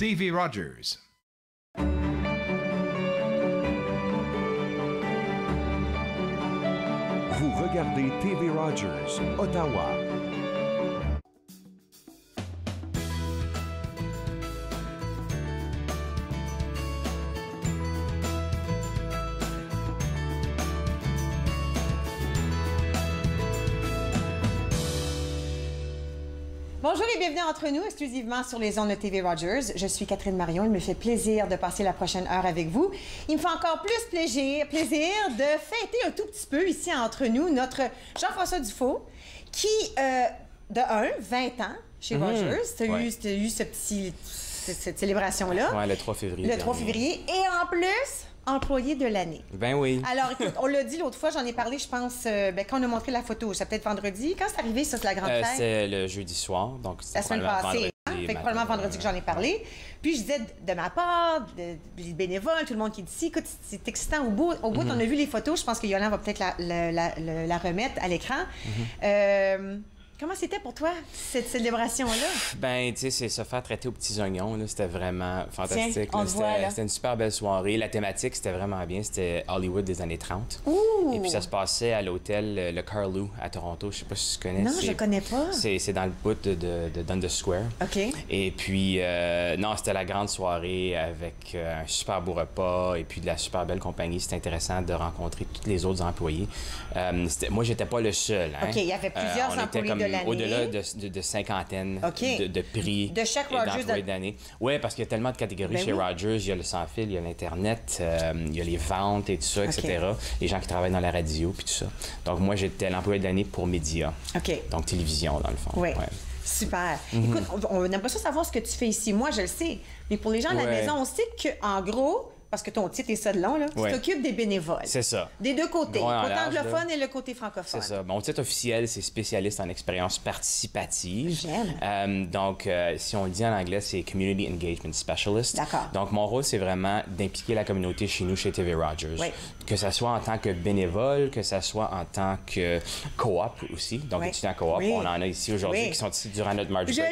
TV Rogers. Vous regardez TV Rogers, Ottawa. Bonjour et bienvenue entre nous, exclusivement sur les ondes de TV Rogers. Je suis Catherine Marion. Il me fait plaisir de passer la prochaine heure avec vous. Il me fait encore plus plaisir de fêter un tout petit peu ici entre nous notre Jean-François Dufault, qui, de 20 ans chez Rogers. Tu as eu cette célébration-là. Oui, le 3 février. Le 3 février. Et en plus, employé de l'année. Ben oui. Alors, écoute, on l'a dit l'autre fois, j'en ai parlé, je pense, quand on a montré la photo, c'est peut-être vendredi. Quand c'est arrivé, ça, c'est la grande fête? C'est le jeudi soir, donc la semaine passée. Fait que probablement vendredi que j'en ai parlé. Puis je disais, de ma part, des bénévoles, tout le monde qui est ici, écoute, c'est excitant. Au bout, on a vu les photos, je pense que Yolande va peut-être la remettre à l'écran. Comment c'était pour toi, cette célébration-là? Ben, tu sais, c'est se faire traiter aux petits oignons, là, c'était vraiment fantastique. Tiens, c'était une super belle soirée. La thématique, c'était vraiment bien. C'était Hollywood des années 30. Ouh! Et puis ça se passait à l'hôtel Le Carlou à Toronto. Je sais pas si tu connais. Non, je ne connais pas. C'est dans le bout de Dundas Square. OK. Et puis, non, c'était la grande soirée avec un super beau repas et puis de la super belle compagnie. C'était intéressant de rencontrer tous les autres employés. Moi, j'étais pas le seul. Hein. OK, il y avait plusieurs employés de l'année. Au-delà de cinquantaine de prix. De chaque Rogers d'année. Oui, parce qu'il y a tellement de catégories chez Rogers. Il y a le sans-fil, il y a l'Internet, il y a les ventes et tout ça, etc. Les gens qui travaillent dans la radio puis tout ça. Donc, moi, j'étais l'employé de l'année pour médias. OK. Donc, télévision, dans le fond. Oui. Ouais. Super. Écoute, on aimerait ça savoir ce que tu fais ici. Moi, je le sais. Mais pour les gens à la maison, on sait qu'en gros, parce que ton titre est ça de long, là, tu t'occupes des bénévoles. C'est ça. Des deux côtés, Bon, le côté anglophone et le côté francophone. C'est ça. Mon titre officiel, c'est spécialiste en expérience participative. J'aime. Donc, si on le dit en anglais, c'est Community Engagement Specialist. D'accord. Donc, mon rôle, c'est vraiment d'impliquer la communauté chez nous, chez TV Rogers. Oui. Que ça soit en tant que bénévole, que ça soit en tant que coop aussi. Donc, étudiant coop, on en a ici aujourd'hui qui sont ici durant notre marge. Je sais,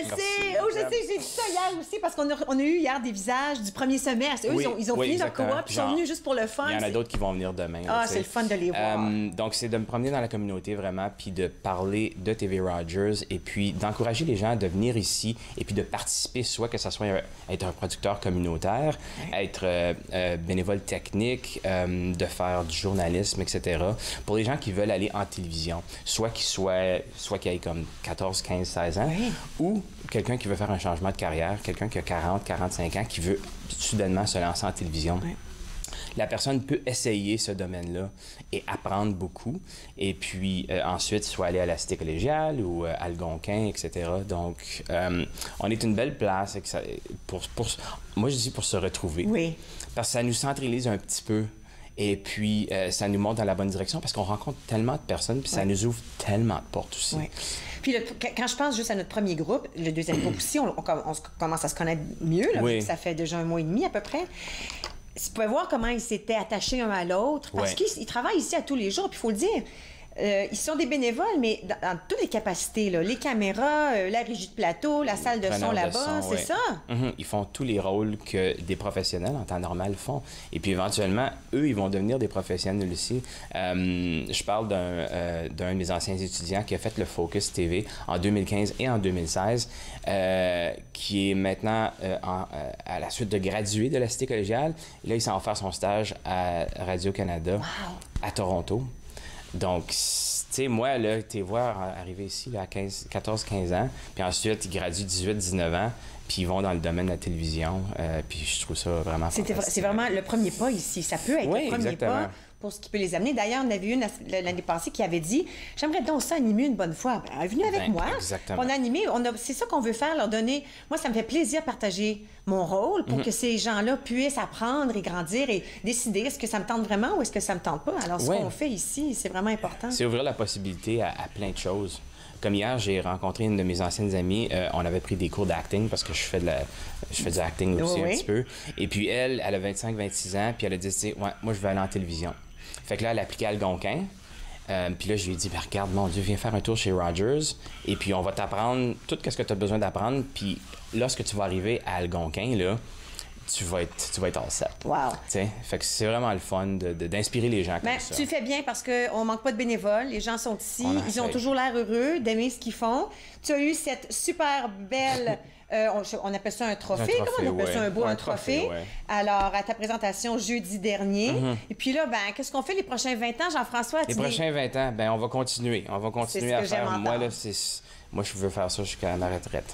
j'ai dit ça hier aussi parce qu'on a eu hier des visages du premier semestre. Eux, ils ont fini leur coop, ils sont venus juste pour le fun. Il y en a d'autres qui vont venir demain. Ah, c'est le fun de les voir. Donc, c'est de me promener dans la communauté vraiment, puis de parler de TV Rogers et puis d'encourager les gens à venir ici et puis de participer, soit que ce soit être un producteur communautaire, être bénévole technique, de faire du journalisme, etc. Pour les gens qui veulent aller en télévision, soit qu'ils aient comme 14, 15, 16 ans, ou quelqu'un qui veut faire un changement de carrière, quelqu'un qui a 40, 45 ans, qui veut soudainement se lancer en télévision. La personne peut essayer ce domaine-là et apprendre beaucoup. Et puis, ensuite, soit aller à la Cité collégiale ou à Algonquin, etc. Donc, on est une belle place moi, je dis pour se retrouver. Oui. Parce que ça nous centralise un petit peu. Et puis, ça nous montre dans la bonne direction parce qu'on rencontre tellement de personnes, puis ça nous ouvre tellement de portes aussi. Oui. Puis quand je pense juste à notre premier groupe, le deuxième groupe aussi, on commence à se connaître mieux. Là, ça fait déjà 1 mois et demi à peu près. Tu pouvais voir comment ils s'étaient attachés un à l'autre parce qu'ils travaillent ici à tous les jours. Puis il faut le dire, ils sont des bénévoles, mais dans toutes les capacités, là, les caméras, la régie de plateau, la salle de son là-bas, c'est ça? Ils font tous les rôles que des professionnels en temps normal font. Et puis éventuellement, eux, ils vont devenir des professionnels aussi. Je parle d'un de mes anciens étudiants qui a fait le Focus TV en 2015 et en 2016, qui est maintenant à la suite de graduer de la Cité collégiale. Et là, il s'en va faire son stage à Radio-Canada à Toronto. Donc, tu sais, moi, là, t'es voir arriver ici là, à 14-15 ans, puis ensuite, ils graduent 18-19 ans, puis ils vont dans le domaine de la télévision, puis je trouve ça vraiment fantastique. C'est vraiment le premier pas ici. Ça peut être le premier pas pour ce qui peut les amener. D'ailleurs, on avait une l'année passée qui avait dit « J'aimerais donc ça animer une bonne fois. » Ben, venez avec moi. Exactement. On a animé. C'est ça qu'on veut faire, leur donner... Moi, ça me fait plaisir de partager mon rôle pour que ces gens-là puissent apprendre et grandir et décider est-ce que ça me tente vraiment ou est-ce que ça me tente pas. Alors, ce qu'on fait ici, c'est vraiment important. C'est ouvrir la possibilité à plein de choses. Comme hier, j'ai rencontré une de mes anciennes amies. On avait pris des cours d'acting parce que je fais du acting aussi un petit peu. Et puis elle a 25-26 ans, puis elle a dit, moi, je veux aller en télévision. Fait que là, elle a appliqué à Algonquin. Puis là, je lui ai dit, ben, regarde, mon Dieu, viens faire un tour chez Rogers. Et puis, on va t'apprendre tout ce que tu as besoin d'apprendre. Puis, lorsque tu vas arriver à Algonquin, là, tu vas être all set. Wow. T'sais? Fait que c'est vraiment le fun d'inspirer les gens comme ça. Tu fais bien parce qu'on manque pas de bénévoles. Les gens sont ici. Ils ont toujours l'air heureux d'aimer ce qu'ils font. Tu as eu cette super belle... on appelle ça un trophée. Comment on appelle ça? Un trophée. Ouais. Alors, à ta présentation jeudi dernier. Et puis là, ben, qu'est-ce qu'on fait les prochains 20 ans, Jean-François? Les prochains 20 ans, ben, on va continuer. On va continuer à faire... Moi, je veux faire ça jusqu'à ma retraite.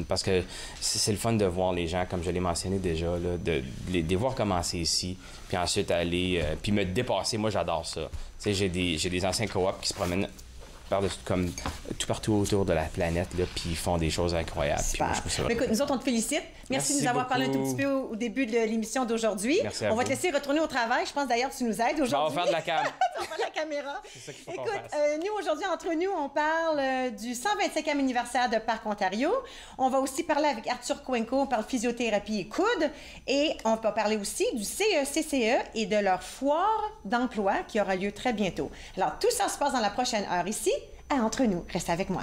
Parce que c'est le fun de voir les gens, comme je l'ai mentionné déjà, là, de les voir commencer ici, puis ensuite aller... puis me dépasser. Moi, j'adore ça. Tu sais, j'ai des anciens co-op qui se promènent comme tout partout autour de la planète, là, puis ils font des choses incroyables. Puis moi, je trouve ça écoute, nous autres, on te félicite. Merci de nous avoir parlé un tout petit peu au début de l'émission d'aujourd'hui. On va te laisser retourner au travail. Je pense d'ailleurs que tu nous aides aujourd'hui. On va faire de la cam. On va faire de la caméra. C'est ça qu'il faut écoute, qu'on fasse. nous, aujourd'hui, entre nous, on parle du 125e anniversaire de Parc Ontario. On va aussi parler avec Arthur Coenco. On parle physiothérapie et coude. Et on va parler aussi du CECCE et de leur foire d'emploi qui aura lieu très bientôt. Alors, tout ça se passe dans la prochaine heure ici. Entre nous, reste avec moi.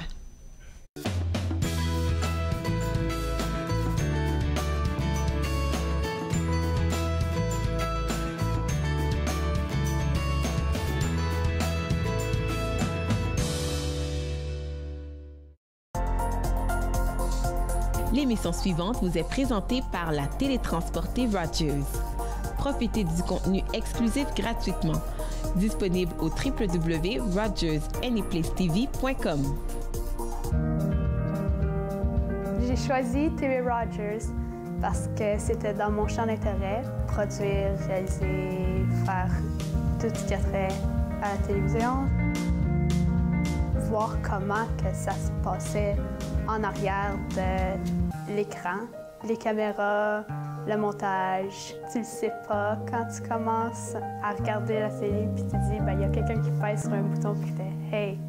L'émission suivante vous est présentée par la télétransportée Rogers. Profitez du contenu exclusif gratuitement. Disponible au www.rogersanyplacetv.com. J'ai choisi TV Rogers parce que c'était dans mon champ d'intérêt, produire, réaliser, faire tout ce qui a trait à la télévision. Voir comment que ça se passait en arrière de l'écran, les caméras, le montage. Tu le sais pas quand tu commences à regarder la télé puis tu te dis, ben, il y a quelqu'un qui pèse sur un bouton qui fait « Hey ».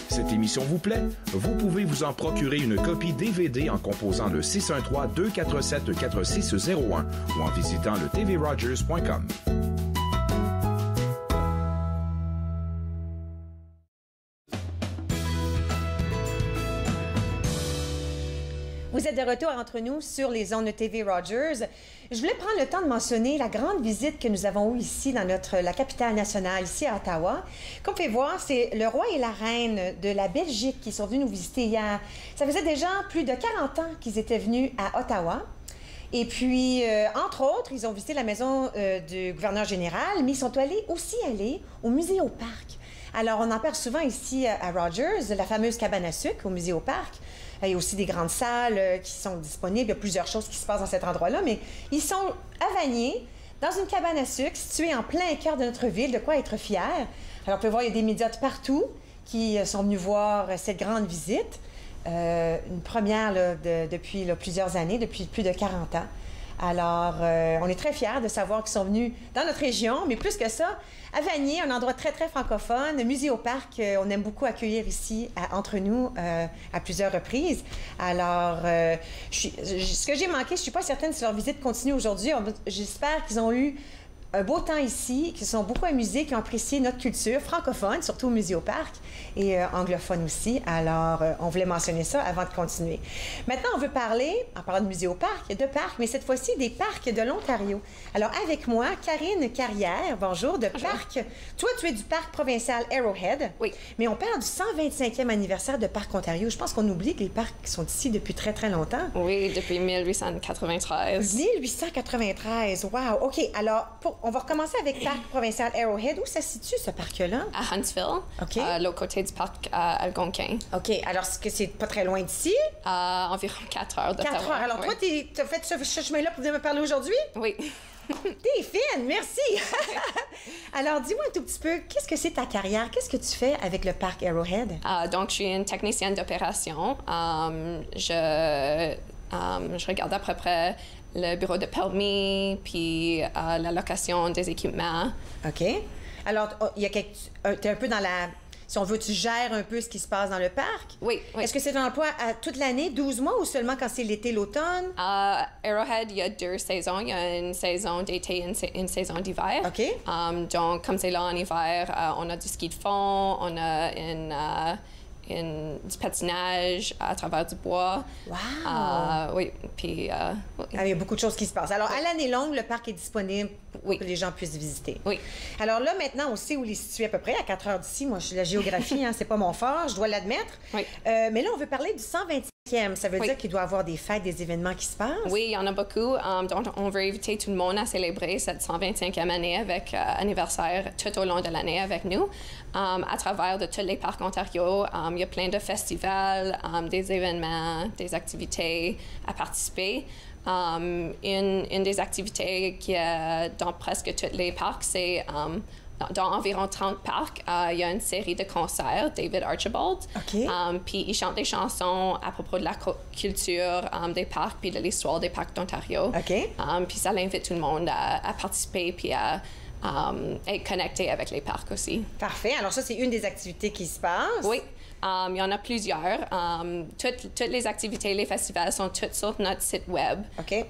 Cette émission vous plaît? Vous pouvez vous en procurer une copie DVD en composant le 613-247-4601 ou en visitant le tvrogers.com. Vous êtes de retour entre nous sur les ondes de TV Rogers. Je voulais prendre le temps de mentionner la grande visite que nous avons eue ici dans la capitale nationale, ici à Ottawa. Comme vous pouvez voir, c'est le roi et la reine de la Belgique qui sont venus nous visiter hier. Ça faisait déjà plus de 40 ans qu'ils étaient venus à Ottawa. Et puis, entre autres, ils ont visité la maison du gouverneur général, mais ils sont aussi allés au musée au parc. Alors, on en parle souvent ici à Rogers, la fameuse cabane à sucre au musée au parc. Il y a aussi des grandes salles qui sont disponibles. Il y a plusieurs choses qui se passent dans cet endroit-là, mais ils sont à Vanier, dans une cabane à sucre située en plein cœur de notre ville, de quoi être fier. Alors, on peut voir, il y a des médias de partout qui sont venus voir cette grande visite. Une première là, depuis plusieurs années, depuis plus de 40 ans. Alors, on est très fiers de savoir qu'ils sont venus dans notre région, mais plus que ça, à Vanier, un endroit très, très francophone, le musée au parc, on aime beaucoup accueillir ici, entre nous, à plusieurs reprises. Alors, ce que j'ai manqué, je ne suis pas certaine si leur visite continue aujourd'hui. J'espère qu'ils ont eu un beau temps ici, qu'ils se sont beaucoup amusés, qui ont apprécié notre culture francophone, surtout au musée au parc, et anglophone aussi. Alors, on voulait mentionner ça avant de continuer. Maintenant, on veut parler, en parlant de musée au parc, de parcs, mais cette fois-ci des parcs de l'Ontario. Alors, avec moi, Karine Carrière, bonjour, de Parc. Toi, tu es du parc provincial Arrowhead. Oui. Mais on parle du 125e anniversaire de Parc Ontario. Je pense qu'on oublie que les parcs sont ici depuis très, très longtemps. Oui, depuis 1893. 1893, wow. OK, alors, on va recommencer avec Parc provincial Arrowhead. Où ça se situe, ce parc-là? À Huntsville, OK. l'autre côté du parc à Algonquin. OK, alors est-ce que c'est pas très loin d'ici? À environ 4 heures d'Ottawa. 4 heures. Alors, oui. toi, tu as fait ce chemin-là pour venir me parler aujourd'hui? Oui. T'es fine, merci! Alors, dis-moi un tout petit peu, qu'est-ce que c'est ta carrière? Qu'est-ce que tu fais avec le parc Arrowhead? Donc, je suis une technicienne d'opération. Je regarde à peu près le bureau de permis, puis la location des équipements. OK. Alors, il y a t'es un peu dans la... Si on veut, tu gères un peu ce qui se passe dans le parc? Oui, oui. Est-ce que c'est un emploi à toute l'année, 12 mois, ou seulement quand c'est l'été, l'automne? Arrowhead, il y a 2 saisons. Il y a une saison d'été et une saison d'hiver. OK. Donc, comme c'est là en hiver, on a du ski de fond, on a du patinage à travers du bois. Wow! Oui, puis... oui. Il y a beaucoup de choses qui se passent. Alors, à l'année longue, le parc est disponible pour Oui. que les gens puissent visiter. Oui. Alors là, maintenant, on sait où il est situé à peu près, à 4 heures d'ici. Moi, je suis la géographie, hein, c'est pas mon fort, je dois l'admettre. Oui. Mais là, on veut parler du 120e. Ça veut Oui. dire qu'il doit y avoir des fêtes, des événements qui se passent? Oui, il y en a beaucoup. Donc, on veut inviter tout le monde à célébrer cette 125e année avec anniversaire tout au long de l'année avec nous. À travers de tous les parcs Ontario, il y a plein de festivals, des événements, des activités à participer. Une des activités qui est dans presque tous les parcs, c'est dans environ 30 parcs, il y a une série de concerts, David Archibald. OK. Puis il chante des chansons à propos de la culture des parcs puis de l'histoire des parcs d'Ontario. OK. Puis ça invite tout le monde à participer puis à être connecté avec les parcs aussi. Parfait. Alors ça, c'est une des activités qui se passent. Oui. Il y en a plusieurs. Toutes les activités, les festivals sont toutes sur notre site web. OK.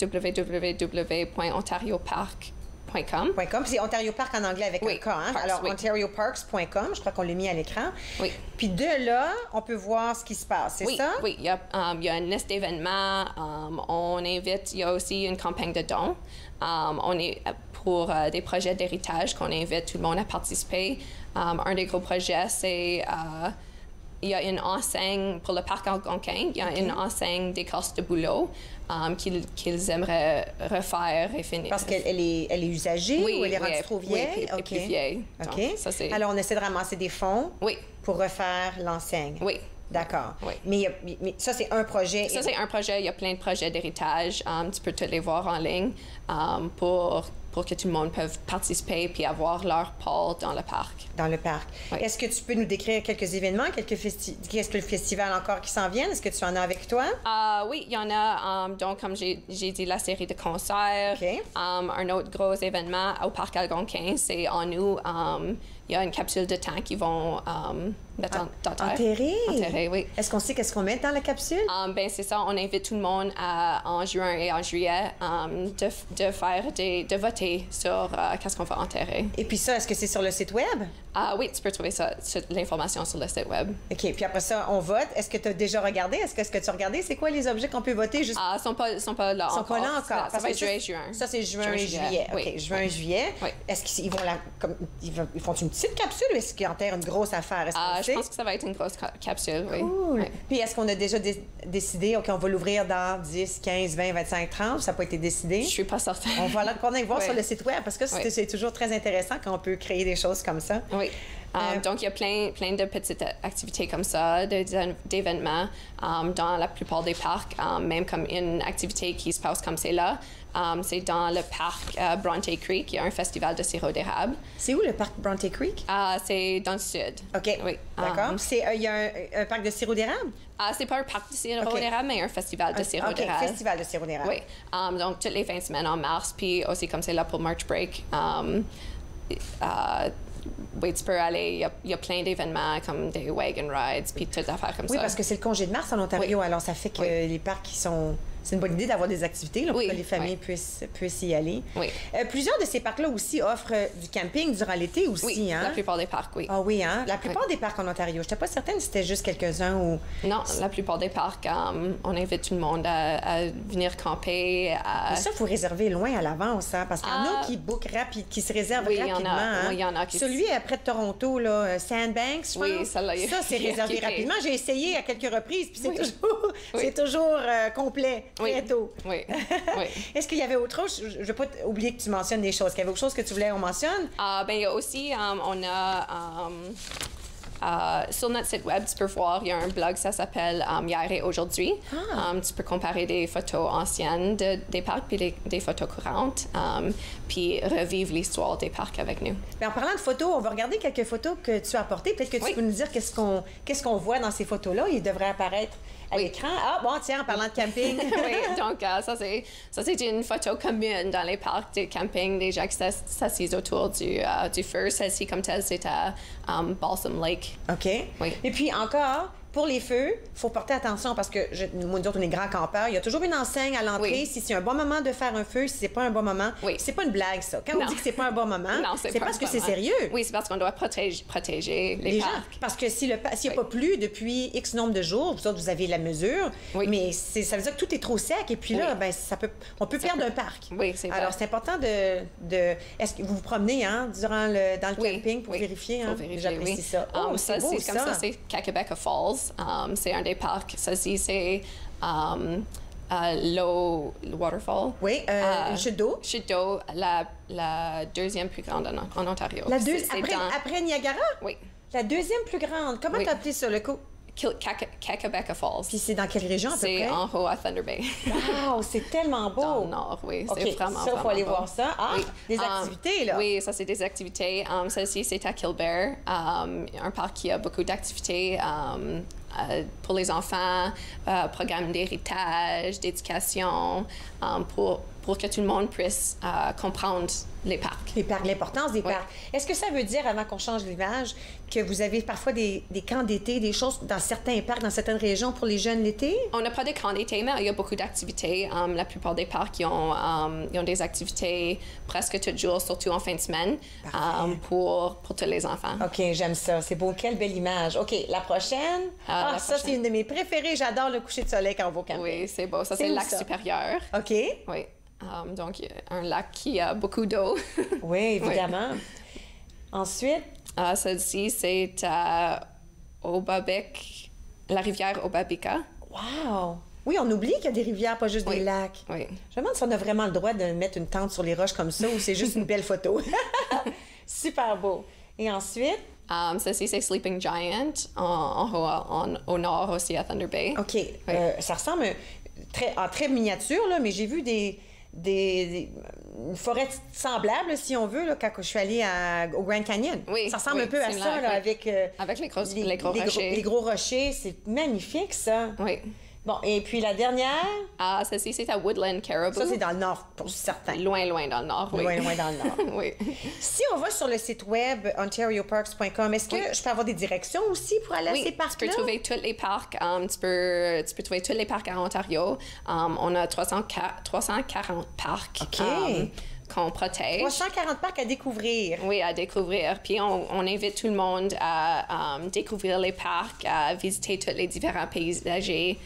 www.ontariopark.com. .com. Puis c'est Ontario Park en anglais avec Oui, un K. Hein? Parks, Alors, oui. ontarioparks.com, je crois qu'on l'a mis à l'écran. Oui. Puis de là, on peut voir ce qui se passe, c'est Oui, ça? oui. Il y a une liste d'événements. On invite, il y a aussi une campagne de dons. On est pour des projets d'héritage qu'on invite tout le monde à participer. Un des gros projets, c'est il y a une enseigne pour le parc algonquin. Il y a une enseigne d'écorce de bouleau qu'ils aimeraient refaire et finir. Parce qu'elle est usagée ou elle est rendue trop vieille? Oui, plus vieille. Donc, OK. ça, c'est... Alors, on essaie de ramasser des fonds Oui, pour refaire l'enseigne. oui. D'accord. Oui. Mais ça, c'est un projet. Ça, c'est un projet. Il y a plein de projets d'héritage. Tu peux tous les voir en ligne pour que tout le monde puisse participer puis avoir leur part dans le parc. Dans le parc. Oui. Est-ce que tu peux nous décrire quelques événements, qu'est-ce que le festival encore qui s'en viennent? Est-ce que tu en as avec toi? Oui, il y en a. Donc, comme j'ai dit, la série de concerts. OK. Un autre gros événement au parc algonquin, c'est en août. Il y a une capsule de temps qu'ils vont mettre dans terre. Enterré? Oui. Est-ce qu'on sait qu'est-ce qu'on met dans la capsule? Ben c'est ça, on invite tout le monde en juin et en juillet de voter sur qu'est-ce qu'on va enterrer. Et puis ça, est-ce que c'est sur le site web? Oui, tu peux trouver ça, l'information sur le site web. OK. Puis après ça, on vote. Est-ce que tu as déjà regardé? Est-ce que tu as regardé? C'est quoi les objets qu'on peut voter? Juste... Ils sont pas là Ils sont encore. pas là encore. Ça va être juin. Ça, c'est juin et juillet. OK, Oui. juin et juillet. Oui. Est-ce qu'ils vont ils font une petite capsule ou est-ce qu'ils enterrent une grosse affaire? Est-ce qu'on Je sait? pense que ça va être une grosse capsule, oui. Cool. Oui. Puis est-ce qu'on a déjà décidé, OK, on va l'ouvrir dans 10, 15, 20, 25, 30? Ça n'a pas été décidé? Je suis pas certaine. On va aller voir Oui. sur le site web parce que Oui. c'est toujours très intéressant quand on peut créer des choses comme ça. Oui. Donc, il y a plein de petites activités comme ça, d'événements dans la plupart des parcs, même comme une activité qui se passe comme c'est là. C'est dans le parc Bronte Creek, il y a un festival de sirop d'érable. C'est où le parc Bronte Creek? C'est dans le sud. OK. Oui. D'accord. Il y a un parc de sirop d'érable? C'est pas un parc de sirop OK. d'érable, mais un festival de sirop OK, d'érable. festival de sirop d'érable. Oui. Donc, toutes les fins de semaine en mars, puis aussi comme c'est là pour March Break. Oui, tu peux aller, il y a plein d'événements comme des wagon rides, puis toutes les affaires comme ça. Oui, parce que c'est le congé de mars en Ontario, Oui. alors ça fait que Oui. les parcs qui sont... C'est une bonne idée d'avoir des activités là, pour Oui, que les familles oui. puissent y aller. Oui. Plusieurs de ces parcs-là aussi offrent du camping durant l'été aussi, Oui, hein? la plupart des parcs, oui. Ah oui, hein? La plupart des parcs en Ontario. Je n'étais pas certaine si c'était juste quelques-uns ou... Non, la plupart des parcs, on invite tout le monde à venir camper. Mais ça, il faut réserver loin à l'avance, hein? Parce qu'il y en a qui bookent qui se réservent Oui, il y en a. rapidement. Hein? Oui, il y en a qui- Celui près de Toronto, là, Sandbanks, je Oui, pense. celle-là, il- Ça, c'est il est réservé occupé. rapidement. J'ai essayé à quelques reprises, puis c'est Oui. toujours, Oui. c'est toujours complet, très Oui. tôt. Oui. Oui. Est-ce qu'il y avait autre chose? Je ne veux pas oublier que tu mentionnes des choses. Qu'il y avait autre chose que tu voulais qu'on mentionne? Ben, il y a aussi, on a Sur notre site web, tu peux voir, il y a un blog, ça s'appelle Hier et aujourd'hui. Tu peux comparer des photos anciennes des parcs puis des photos courantes, puis revivre l'histoire des parcs avec nous. Bien, en parlant de photos, on va regarder quelques photos que tu as apportées. Peut-être que tu peux nous dire qu'est-ce qu'on voit dans ces photos-là. Il devrait apparaître à l'écran. Ah, bon, tiens, en parlant de camping. Oui, donc ça, c'est une photo commune dans les parcs de camping, des gens qui s'assisent autour du feu. Celle-ci, comme telle, c'est à Balsam Lake. OK. Oui. Et puis encore, pour les feux, il faut porter attention parce que nous autres, on est grands campeurs. Il y a toujours une enseigne à l'entrée. Oui. Si c'est un bon moment de faire un feu, si c'est pas un bon moment, c'est pas une blague, ça. Quand on dit que c'est pas un bon moment, c'est parce que c'est sérieux. Oui, c'est parce qu'on doit protéger les parcs. Gens. Parce que s'il n'y a pas plu depuis X nombre de jours, vous autres, vous avez la mesure, mais ça veut dire que tout est trop sec et puis là, ben, on peut perdre un parc. Oui, c'est vrai. Alors, c'est important Est-ce que vous vous promenez dans le camping pour vérifier? Pour vérifier, j'apprécie ça. Oh, c'est beau, comme ça, c'est Kakabeka Falls. C'est un des parcs. Ça, c'est l'eau, le waterfall. Oui, chute d'eau. Chute d'eau, la deuxième plus grande en Ontario. Après Niagara? Oui. La deuxième plus grande. Comment t'as appelé ça, le coup? Kakabeka Falls. Puis c'est dans quelle région, à peu près? C'est en haut à Thunder Bay. Wow, c'est tellement beau! Dans le nord, oui. C'est vraiment, ça, il faut aller beau. voir ça. Ah, des activités, là? Oui, ça, c'est des activités. Celle-ci, c'est à Killbear, un parc qui a beaucoup d'activités pour les enfants, programme d'héritage, d'éducation, pour que tout le monde puisse comprendre les parcs. L'importance des parcs. Est-ce que ça veut dire, avant qu'on change l'image, que vous avez parfois des camps d'été, des choses dans certains parcs, dans certaines régions pour les jeunes l'été? On n'a pas de camps d'été, mais il y a beaucoup d'activités. La plupart des parcs, ils ont des activités presque tous les jours, surtout en fin de semaine, pour tous les enfants. OK, j'aime ça. C'est beau. Quelle belle image. OK, la prochaine. Ça, c'est une de mes préférées. J'adore le coucher de soleil quand on va au camping. Oui, c'est beau. Ça, c'est le lac supérieur. OK. Oui. Donc, un lac qui a beaucoup d'eau. Oui, évidemment. Ensuite? Celle-ci, c'est à Obabek, la rivière Obabika. Wow! Oui, on oublie qu'il y a des rivières, pas juste des lacs. Oui. Je me demande si on a vraiment le droit de mettre une tente sur les roches comme ça ou c'est juste une belle photo. Super beau. Et ensuite? Celle-ci, c'est Sleeping Giant, au nord aussi, à Thunder Bay. OK. Oui. Ça ressemble en très miniature, là, mais j'ai vu une forêt semblable, si on veut, là, quand je suis allée au Grand Canyon. Oui, ça ressemble un peu à ça, là, avec les gros rochers. Les gros rochers, c'est magnifique, ça. Oui. Bon, et puis la dernière? Celle-ci, c'est à Woodland Caribou. Ça, c'est dans le nord, pour certains. Loin dans le nord, oui. Loin dans le nord. Oui. Si on va sur le site web ontarioparks.com, est-ce que je peux avoir des directions aussi pour aller à ces parcs-là? Tu peux trouver tous les parcs. Tu peux trouver tous les parcs à Ontario. On a 340 parcs. OK. Qu'on protège. 340 parcs à découvrir. Oui, à découvrir. Puis on invite tout le monde à découvrir les parcs, à visiter tous les différents paysagers.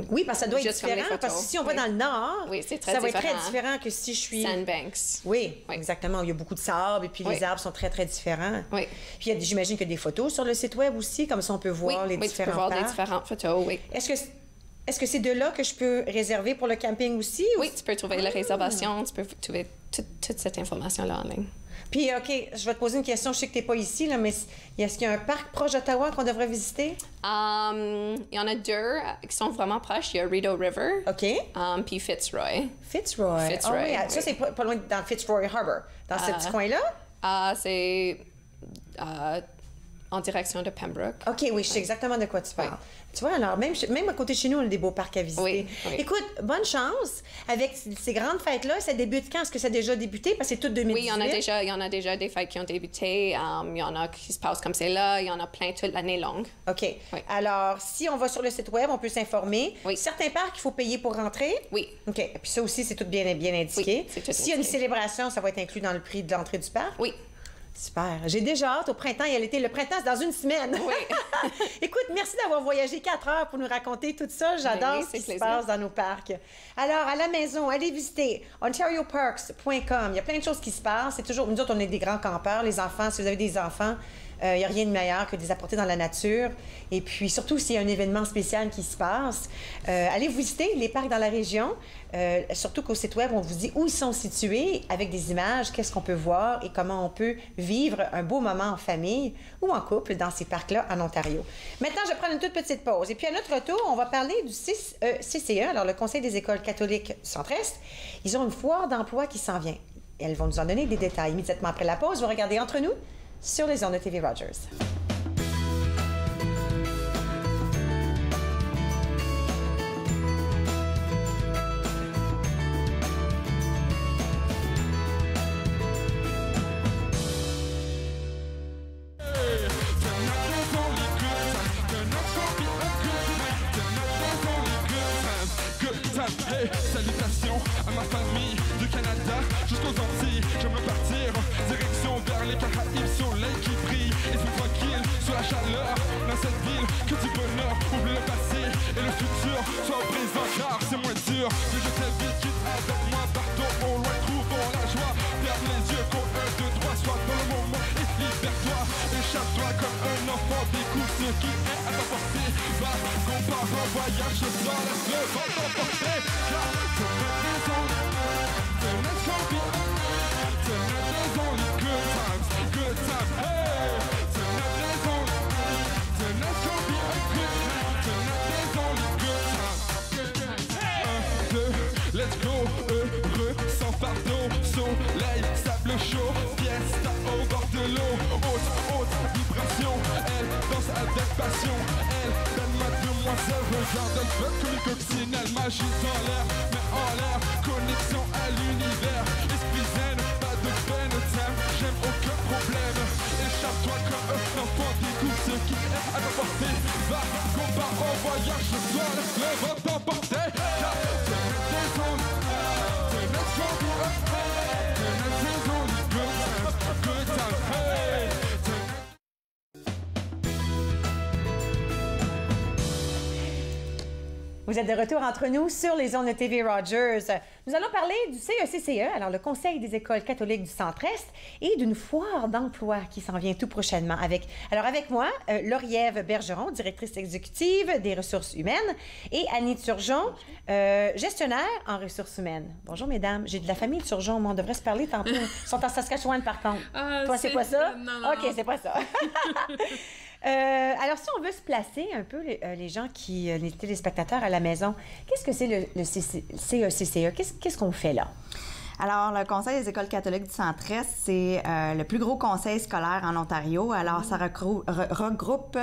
Oui, parce que ça doit être différent. Parce que si on va dans le nord, ça va être très différent que si je suis... Sandbanks. Oui, exactement. Il y a beaucoup de sable et puis les arbres sont très, très différents. Oui. Puis j'imagine qu'il y a des photos sur le site web aussi, comme ça on peut voir les différents parcs. Oui, tu peux voir des différentes photos, oui. Est-ce que c'est de là que je peux réserver pour le camping aussi? Oui, tu peux trouver la réservation, tu peux trouver toute cette information-là en ligne. Puis, OK, je vais te poser une question. Je sais que tu n'es pas ici, là, mais est-ce qu'il y a un parc proche d'Ottawa qu'on devrait visiter? Il y en a deux qui sont vraiment proches. Il y a Rideau River. OK. Puis Fitzroy. Fitzroy. Oui. Ça, c'est pas loin dans Fitzroy Harbour. Dans ce petit coin-là? C'est en direction de Pembroke. OK, oui, je sais exactement de quoi tu parles. Tu vois, alors, même à côté de chez nous, on a des beaux parcs à visiter. Oui. Écoute, bonne chance avec ces grandes fêtes-là. Ça débute quand? Est-ce que ça a déjà débuté? Parce que c'est tout 2018. Oui, il y en a déjà des fêtes qui ont débuté. Il y en a qui se passent comme c'est là. Il y en a plein toute l'année longue. OK. Oui. Alors, si on va sur le site web, on peut s'informer. Oui. Certains parcs, il faut payer pour rentrer? Oui. OK. Et puis ça aussi, c'est tout bien indiqué. Oui, s'il y a une célébration, ça va être inclus dans le prix de l'entrée du parc? Oui. Super. J'ai déjà hâte au printemps et à l'été. Le printemps, c'est dans une semaine. Oui. Écoute, merci d'avoir voyagé 4 heures pour nous raconter tout ça. J'adore ce qui se passe dans nos parcs. Alors, à la maison, allez visiter ontarioparks.com. Il y a plein de choses qui se passent. C'est toujours... Nous autres, on est des grands campeurs. Les enfants, si vous avez des enfants, Il n'y a rien de meilleur que de les apporter dans la nature. Et puis, surtout s'il y a un événement spécial qui se passe, allez visiter les parcs dans la région. Surtout qu'au site web, on vous dit où ils sont situés, avec des images, qu'est-ce qu'on peut voir et comment on peut vivre un beau moment en famille ou en couple dans ces parcs-là en Ontario. Maintenant, je vais prendre une toute petite pause. Et puis, à notre retour, on va parler du CCE, alors le Conseil des écoles catholiques du Centre-Est. Ils ont une foire d'emploi qui s'en vient. Et elles vont nous en donner des détails immédiatement après la pause. Vous regardez Entre nous sur les ondes de TV Rogers. Salutations à ma famille du Canada jusqu'aux Antilles. J'aimerais partir direction vers les Caraïbes, soleil qui brille et c'est tranquille sur la chaleur dans cette ville. Que du bonheur, oublie le passé et le futur soit au présent car c'est moins dur. Mais je t'invite, quitte avec moi, partout au loin, trouvons la joie. Ferme les yeux, compte 1, 2, 3, sois dans le moment et libère-toi. Échappe-toi comme un enfant, découvre ce qui est à ta portée. Va, qu'on part en voyage ce soir, laisse-le vent t'emporter. Let's go, heureux, sans fardeau, soleil, sable chaud, fiesta au bord de l'eau, haute vibration, elle danse avec passion, elle, belle mademoiselle, regarde un peu comme une coccinelle, magie dans l'air, mais en l'air, connexion à l'univers, esprit zen, pas de peine, tiens, j'aime aucun problème, échappe-toi comme un enfant, découvre ce qui est à ta portée, va, qu'on part en voyage ce soir, laisse-le vent t'emporter, car Vous êtes de retour entre nous sur les ondes de TV Rogers. Nous allons parler du CECCE, alors le Conseil des écoles catholiques du Centre-Est, et d'une foire d'emploi qui s'en vient tout prochainement. Avec moi, Lauriève Bergeron, directrice exécutive des ressources humaines, et Annie Turgeon, gestionnaire en ressources humaines. Bonjour, mesdames. J'ai de la famille Turgeon, mais on devrait se parler tantôt. Ils sont en Saskatchewan, par contre. Toi, c'est pas ça? Non. OK, c'est pas ça. Alors, si on veut se placer un peu, les gens les téléspectateurs à la maison, qu'est-ce que c'est le CECCE? Qu'est-ce qu'on fait là? Alors, le Conseil des écoles catholiques du Centre-Est, c'est le plus gros conseil scolaire en Ontario. Alors, ça regroupe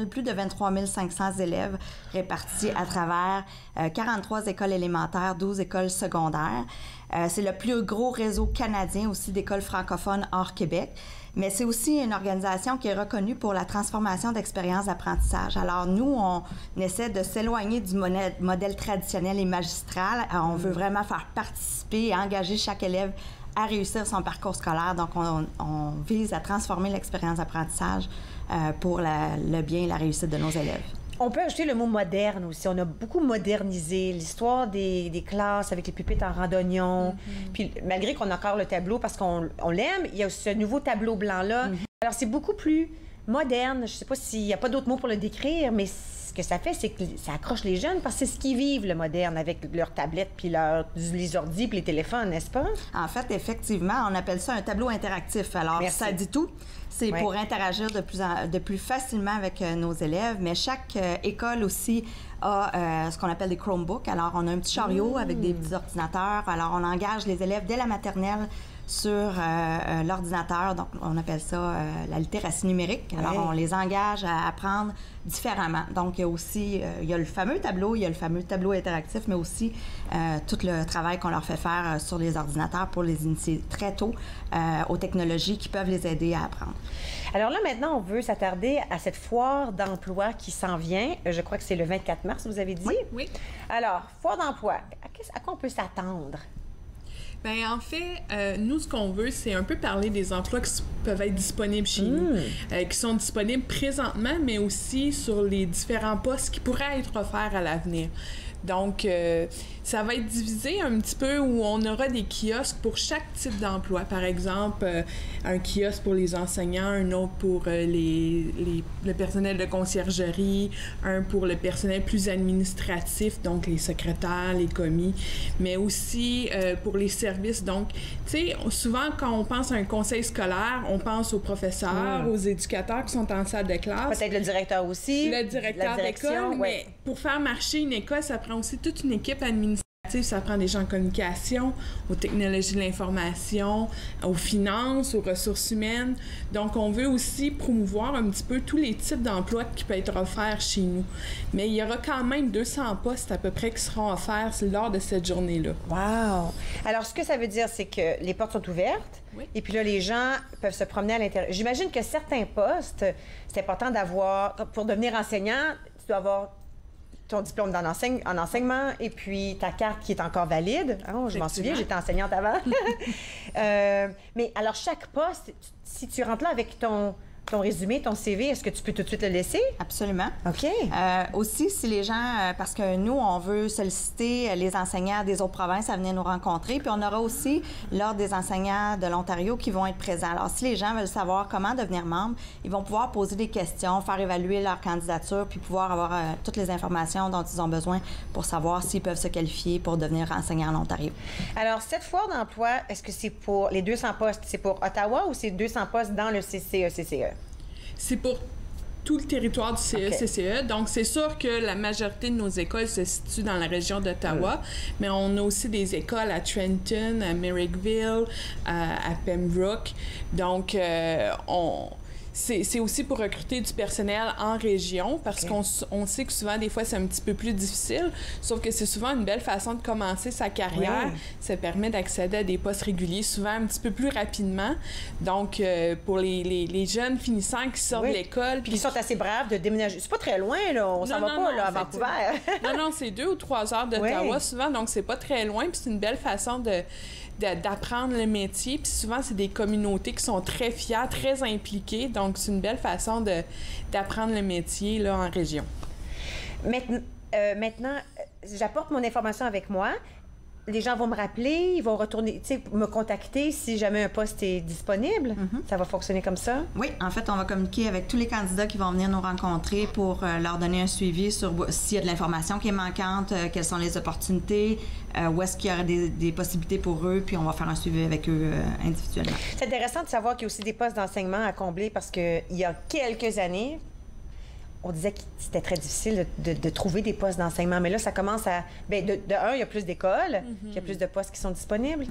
plus de 23 500 élèves répartis à travers 43 écoles élémentaires, 12 écoles secondaires. C'est le plus gros réseau canadien aussi d'écoles francophones hors Québec. Mais c'est aussi une organisation qui est reconnue pour la transformation d'expériences d'apprentissage. Alors, nous, on essaie de s'éloigner du modèle traditionnel et magistral. Alors, on veut vraiment faire participer et engager chaque élève à réussir son parcours scolaire. Donc, on vise à transformer l'expérience d'apprentissage pour le bien et la réussite de nos élèves. On peut ajouter le mot moderne aussi. On a beaucoup modernisé l'histoire des classes avec les pupitres en randonnion. Puis malgré qu'on a encore le tableau parce qu'on l'aime, il y a aussi ce nouveau tableau blanc-là. Alors c'est beaucoup plus moderne. Je ne sais pas s'il n'y a pas d'autres mots pour le décrire, mais ce que ça fait, c'est que ça accroche les jeunes parce que c'est ce qu'ils vivent, le moderne, avec leurs tablettes, puis les ordis, puis les téléphones, n'est-ce pas? En fait, effectivement, on appelle ça un tableau interactif. Alors, Merci. Ça dit tout. C'est pour interagir de plus facilement avec nos élèves, mais chaque école aussi a ce qu'on appelle des Chromebooks. Alors, on a un petit chariot avec des petits ordinateurs. Alors, on engage les élèves dès la maternelle sur l'ordinateur. Donc, on appelle ça la littératie numérique. Alors, on les engage à apprendre différemment. Donc, il y a aussi il y a le fameux tableau interactif, mais aussi tout le travail qu'on leur fait faire sur les ordinateurs pour les initier très tôt aux technologies qui peuvent les aider à apprendre. Alors là, maintenant, on veut s'attarder à cette foire d'emploi qui s'en vient. Je crois que c'est le 24 mars, vous avez dit? Oui. Alors, foire d'emploi, à quoi on peut s'attendre? Bien, en fait, nous, ce qu'on veut, c'est un peu parler des emplois qui peuvent être disponibles chez nous, qui sont disponibles présentement, mais aussi sur les différents postes qui pourraient être offerts à l'avenir. Donc, ça va être divisé un petit peu où on aura des kiosques pour chaque type d'emploi. Par exemple, un kiosque pour les enseignants, un autre pour le personnel de conciergerie, un pour le personnel plus administratif, donc les secrétaires, les commis, mais aussi pour les services. Donc, tu sais, souvent, quand on pense à un conseil scolaire, on pense aux professeurs, aux éducateurs qui sont en salle de classe. Peut-être le directeur aussi. Le directeur d'école, mais pour faire marcher une école, ça prend aussi toute une équipe administrative. Ça prend des gens en communication, aux technologies de l'information, aux finances, aux ressources humaines. Donc, on veut aussi promouvoir un petit peu tous les types d'emplois qui peuvent être offerts chez nous. Mais il y aura quand même 200 postes à peu près qui seront offerts lors de cette journée-là. Wow! Alors, ce que ça veut dire, c'est que les portes sont ouvertes. Oui. Et puis là, les gens peuvent se promener à l'intérieur. J'imagine que certains postes, c'est important d'avoir... Pour devenir enseignant, tu dois avoir ton diplôme en enseignement et puis ta carte qui est encore valide. Oh, je m'en souviens, j'étais enseignante avant. Mais alors, chaque poste, si tu rentres là avec ton résumé, ton CV, est-ce que tu peux tout de suite le laisser? Absolument. OK. Aussi, si les gens, parce que nous, on veut solliciter les enseignants des autres provinces à venir nous rencontrer, puis on aura aussi l'Ordre des enseignants de l'Ontario qui vont être présents. Alors, si les gens veulent savoir comment devenir membre, ils vont pouvoir poser des questions, faire évaluer leur candidature, puis pouvoir avoir toutes les informations dont ils ont besoin pour savoir s'ils peuvent se qualifier pour devenir enseignants en Ontario. Alors, cette foire d'emploi, est-ce que c'est pour les 200 postes, c'est pour Ottawa ou c'est 200 postes dans le CCE? C'est pour tout le territoire du CCE. Donc, c'est sûr que la majorité de nos écoles se situent dans la région d'Ottawa, mais on a aussi des écoles à Trenton, à Merrickville, à Pembroke. Donc, c'est aussi pour recruter du personnel en région parce qu'on sait que souvent, des fois, c'est un petit peu plus difficile, sauf que c'est souvent une belle façon de commencer sa carrière. Oui. Ça permet d'accéder à des postes réguliers, souvent un petit peu plus rapidement. Donc, pour les jeunes finissants qui sortent de l'école... Puis qui sont assez braves de déménager. C'est pas très loin, là. On s'en va pas là, à Vancouver. Non, c'est 2 ou 3 heures d'Ottawa, souvent, donc c'est pas très loin. Puis c'est une belle façon d'apprendre le métier. Puis souvent, c'est des communautés qui sont très fières, très impliquées. Donc, c'est une belle façon d'apprendre le métier là, en région. Maintenant, j'apporte mon information avec moi. Les gens vont me rappeler, ils vont retourner, me contacter si jamais un poste est disponible. Ça va fonctionner comme ça? Oui, en fait, on va communiquer avec tous les candidats qui vont venir nous rencontrer pour leur donner un suivi sur s'il y a de l'information qui est manquante, quelles sont les opportunités, où est-ce qu'il y aura des possibilités pour eux, puis on va faire un suivi avec eux individuellement. C'est intéressant de savoir qu'il y a aussi des postes d'enseignement à combler parce qu'il y a quelques années, on disait que c'était très difficile de trouver des postes d'enseignement. Mais là, ça commence à... Bien, de un, il y a plus d'écoles, il y a plus de postes qui sont disponibles.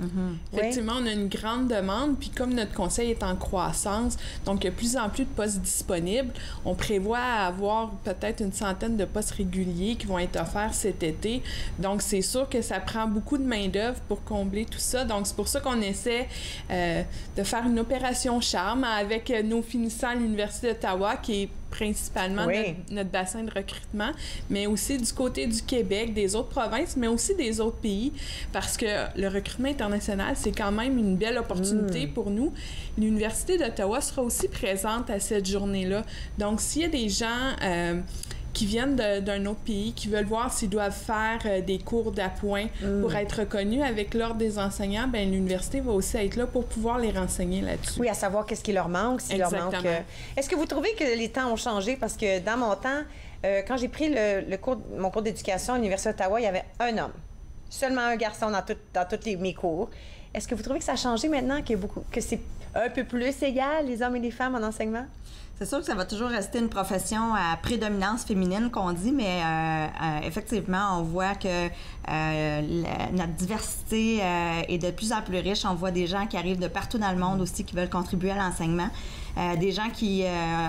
Effectivement, on a une grande demande. Puis comme notre conseil est en croissance, donc il y a de plus en plus de postes disponibles. On prévoit avoir peut-être une centaine de postes réguliers qui vont être offerts cet été. Donc, c'est sûr que ça prend beaucoup de main-d'œuvre pour combler tout ça. Donc, c'est pour ça qu'on essaie de faire une opération charme avec nos finissants à l'Université d'Ottawa, qui est principalement notre bassin de recrutement, mais aussi du côté du Québec, des autres provinces, mais aussi des autres pays, parce que le recrutement international, c'est quand même une belle opportunité pour nous. L'Université d'Ottawa sera aussi présente à cette journée-là. Donc, s'il y a des gens qui viennent d'un autre pays, qui veulent voir s'ils doivent faire des cours d'appoint pour être reconnus avec l'Ordre des enseignants, bien, l'université va aussi être là pour pouvoir les renseigner là-dessus. Oui, à savoir qu'est-ce qui leur manque, s'il leur manque... Est-ce que vous trouvez que les temps ont changé? Parce que dans mon temps, quand j'ai pris mon cours d'éducation à l'Université d'Ottawa, il y avait un homme. Seulement un garçon dans tous mes cours. Est-ce que vous trouvez que ça a changé maintenant, que c'est un peu plus égal, les hommes et les femmes en enseignement? C'est sûr que ça va toujours rester une profession à prédominance féminine qu'on dit, mais effectivement, on voit que notre diversité est de plus en plus riche. On voit des gens qui arrivent de partout dans le monde aussi qui veulent contribuer à l'enseignement. Des gens qui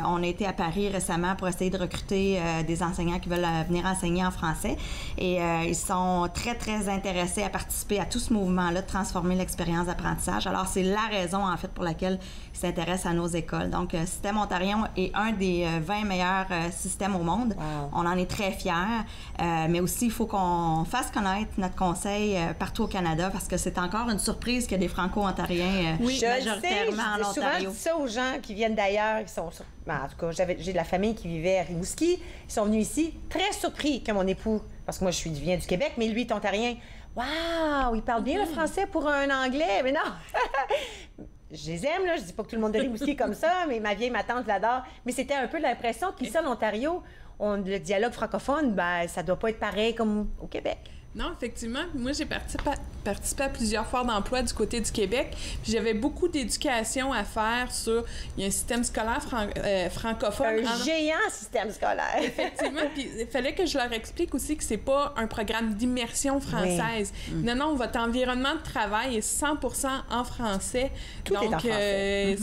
ont été à Paris récemment pour essayer de recruter des enseignants qui veulent venir enseigner en français. Et ils sont très, très intéressés à participer à tout ce mouvement-là de transformer l'expérience d'apprentissage. Alors, c'est la raison, en fait, pour laquelle ils s'intéressent à nos écoles. Donc, Système ontarien, Ontario est un des 20 meilleurs systèmes au monde. Wow. On en est très fiers. Mais aussi, il faut qu'on fasse connaître notre conseil partout au Canada parce que c'est encore une surprise qu'il y a des Franco-Ontariens majoritairement en J'ai souvent Ontario. dit ça aux gens qui viennent d'ailleurs, qui sont... En tout cas, j'ai de la famille qui vivait à Rimouski. Ils sont venus ici, très surpris que mon époux, parce que moi, je viens du Québec, mais lui est ontarien. Waouh, il parle bien le français pour un anglais. Mais non! Je les aime, là. Je dis pas que tout le monde de Rimouski est comme ça, mais ma vieille, ma tante, je l'adore. Mais c'était un peu l'impression qu'ici, en Ontario, le dialogue francophone, ben, ça doit pas être pareil comme au Québec. Non, effectivement. Moi, j'ai participé à plusieurs foires d'emploi du côté du Québec. Puis j'avais beaucoup d'éducation à faire sur... Il y a un système scolaire francophone. Un géant système scolaire. Effectivement. Puis il fallait que je leur explique aussi que c'est pas un programme d'immersion française. Oui. Non, non, votre environnement de travail est 100% en français. Tout est en français.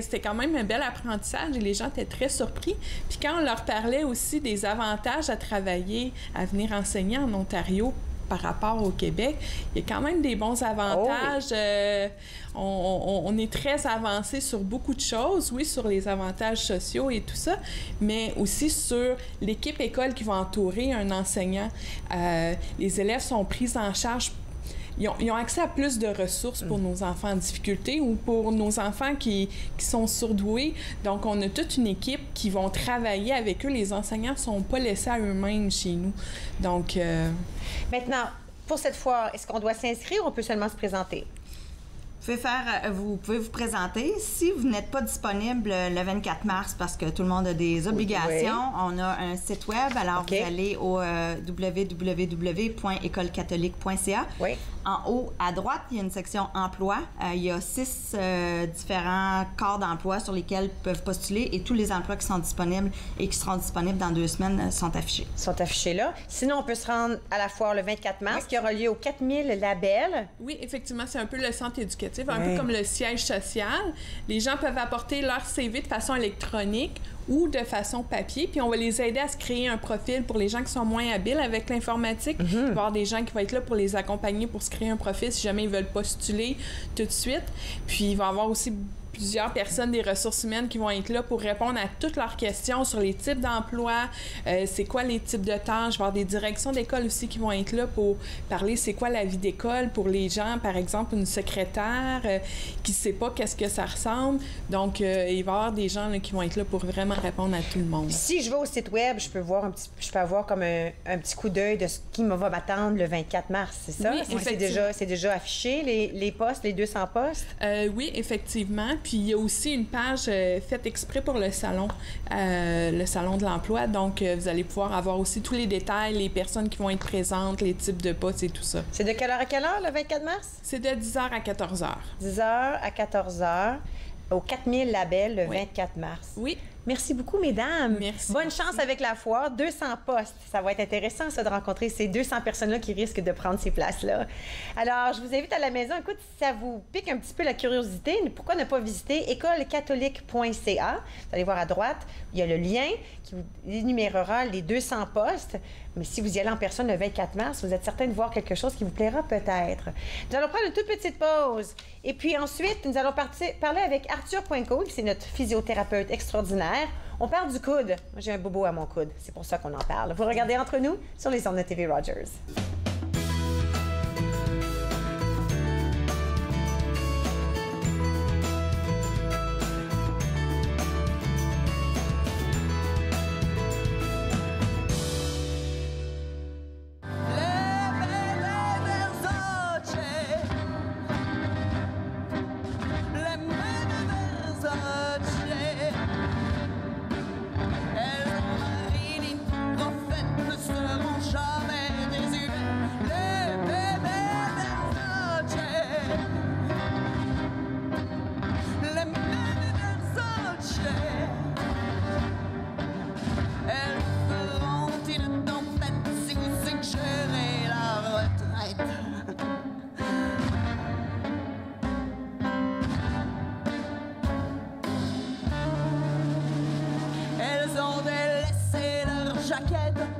C'était quand même un bel apprentissage et les gens étaient très surpris. Puis quand on leur parlait aussi des avantages à travailler, à venir enseigner en Ontario, par rapport au Québec, il y a quand même des bons avantages. Oh oui. On est très avancé sur beaucoup de choses, oui, sur les avantages sociaux et tout ça, mais aussi sur l'équipe école qui va entourer un enseignant. Les élèves sont pris en charge. Ils ont accès à plus de ressources pour nos enfants en difficulté ou pour nos enfants qui sont surdoués. Donc, on a toute une équipe qui vont travailler avec eux. Les enseignants ne sont pas laissés à eux-mêmes chez nous. Donc... Maintenant, pour cette foire, est-ce qu'on doit s'inscrire ou on peut seulement se présenter? Vous pouvez vous présenter. Si vous n'êtes pas disponible le 24 mars parce que tout le monde a des obligations, on a un site web. Alors, vous allez au www.écolecatholique.ca. Oui. En haut, à droite, il y a une section emploi. Il y a 6 différents corps d'emploi sur lesquels ils peuvent postuler et tous les emplois qui sont disponibles et qui seront disponibles dans 2 semaines sont affichés. Sont affichés là. Sinon, on peut se rendre à la foire le 24 mars qui aura lieu au 4000 Labels. Oui, effectivement, c'est un peu le centre éducatif, un peu comme le siège social. Les gens peuvent apporter leur CV de façon électronique ou de façon papier, puis on va les aider à se créer un profil pour les gens qui sont moins habiles avec l'informatique. Il va y avoir des gens qui vont être là pour les accompagner pour se créer un profil si jamais ils veulent postuler tout de suite. Puis il va y avoir aussi plusieurs personnes des ressources humaines qui vont être là pour répondre à toutes leurs questions sur les types d'emplois, c'est quoi les types de tâches. Il va y avoir des directions d'école aussi qui vont être là pour parler c'est quoi la vie d'école pour les gens, par exemple une secrétaire qui ne sait pas qu'est-ce que ça ressemble. Donc, il va y avoir des gens là, qui vont être là pour vraiment répondre à tout le monde. Si je vais au site web, je peux avoir comme un petit coup d'œil de ce qui va m'attendre le 24 mars, c'est ça? Oui, c'est déjà affiché, les postes, les 200 postes? Oui, effectivement. Puis il y a aussi une page faite exprès pour le salon de l'emploi. Donc, vous allez pouvoir avoir aussi tous les détails, les personnes qui vont être présentes, les types de postes et tout ça. C'est de quelle heure à quelle heure, le 24 mars? C'est de 10h à 14h. 10h à 14h, au 4000 Labels, le 24 mars. Oui. Merci beaucoup, mesdames. Merci. Bonne chance avec la foire. 200 postes. Ça va être intéressant, ça, de rencontrer ces 200 personnes-là qui risquent de prendre ces places-là. Alors, je vous invite à la maison. Écoute, si ça vous pique un petit peu la curiosité, pourquoi ne pas visiter écolecatholique.ca? Vous allez voir à droite, il y a le lien qui vous énumérera les 200 postes. Mais si vous y allez en personne le 24 mars, vous êtes certain de voir quelque chose qui vous plaira peut-être. Nous allons prendre une toute petite pause. Et puis ensuite, nous allons parler avec Arthur Poinco, qui c'est notre physiothérapeute extraordinaire. On parle du coude. Moi, j'ai un bobo à mon coude. C'est pour ça qu'on en parle. Vous regardez Entre nous sur les ondes de TV Rogers.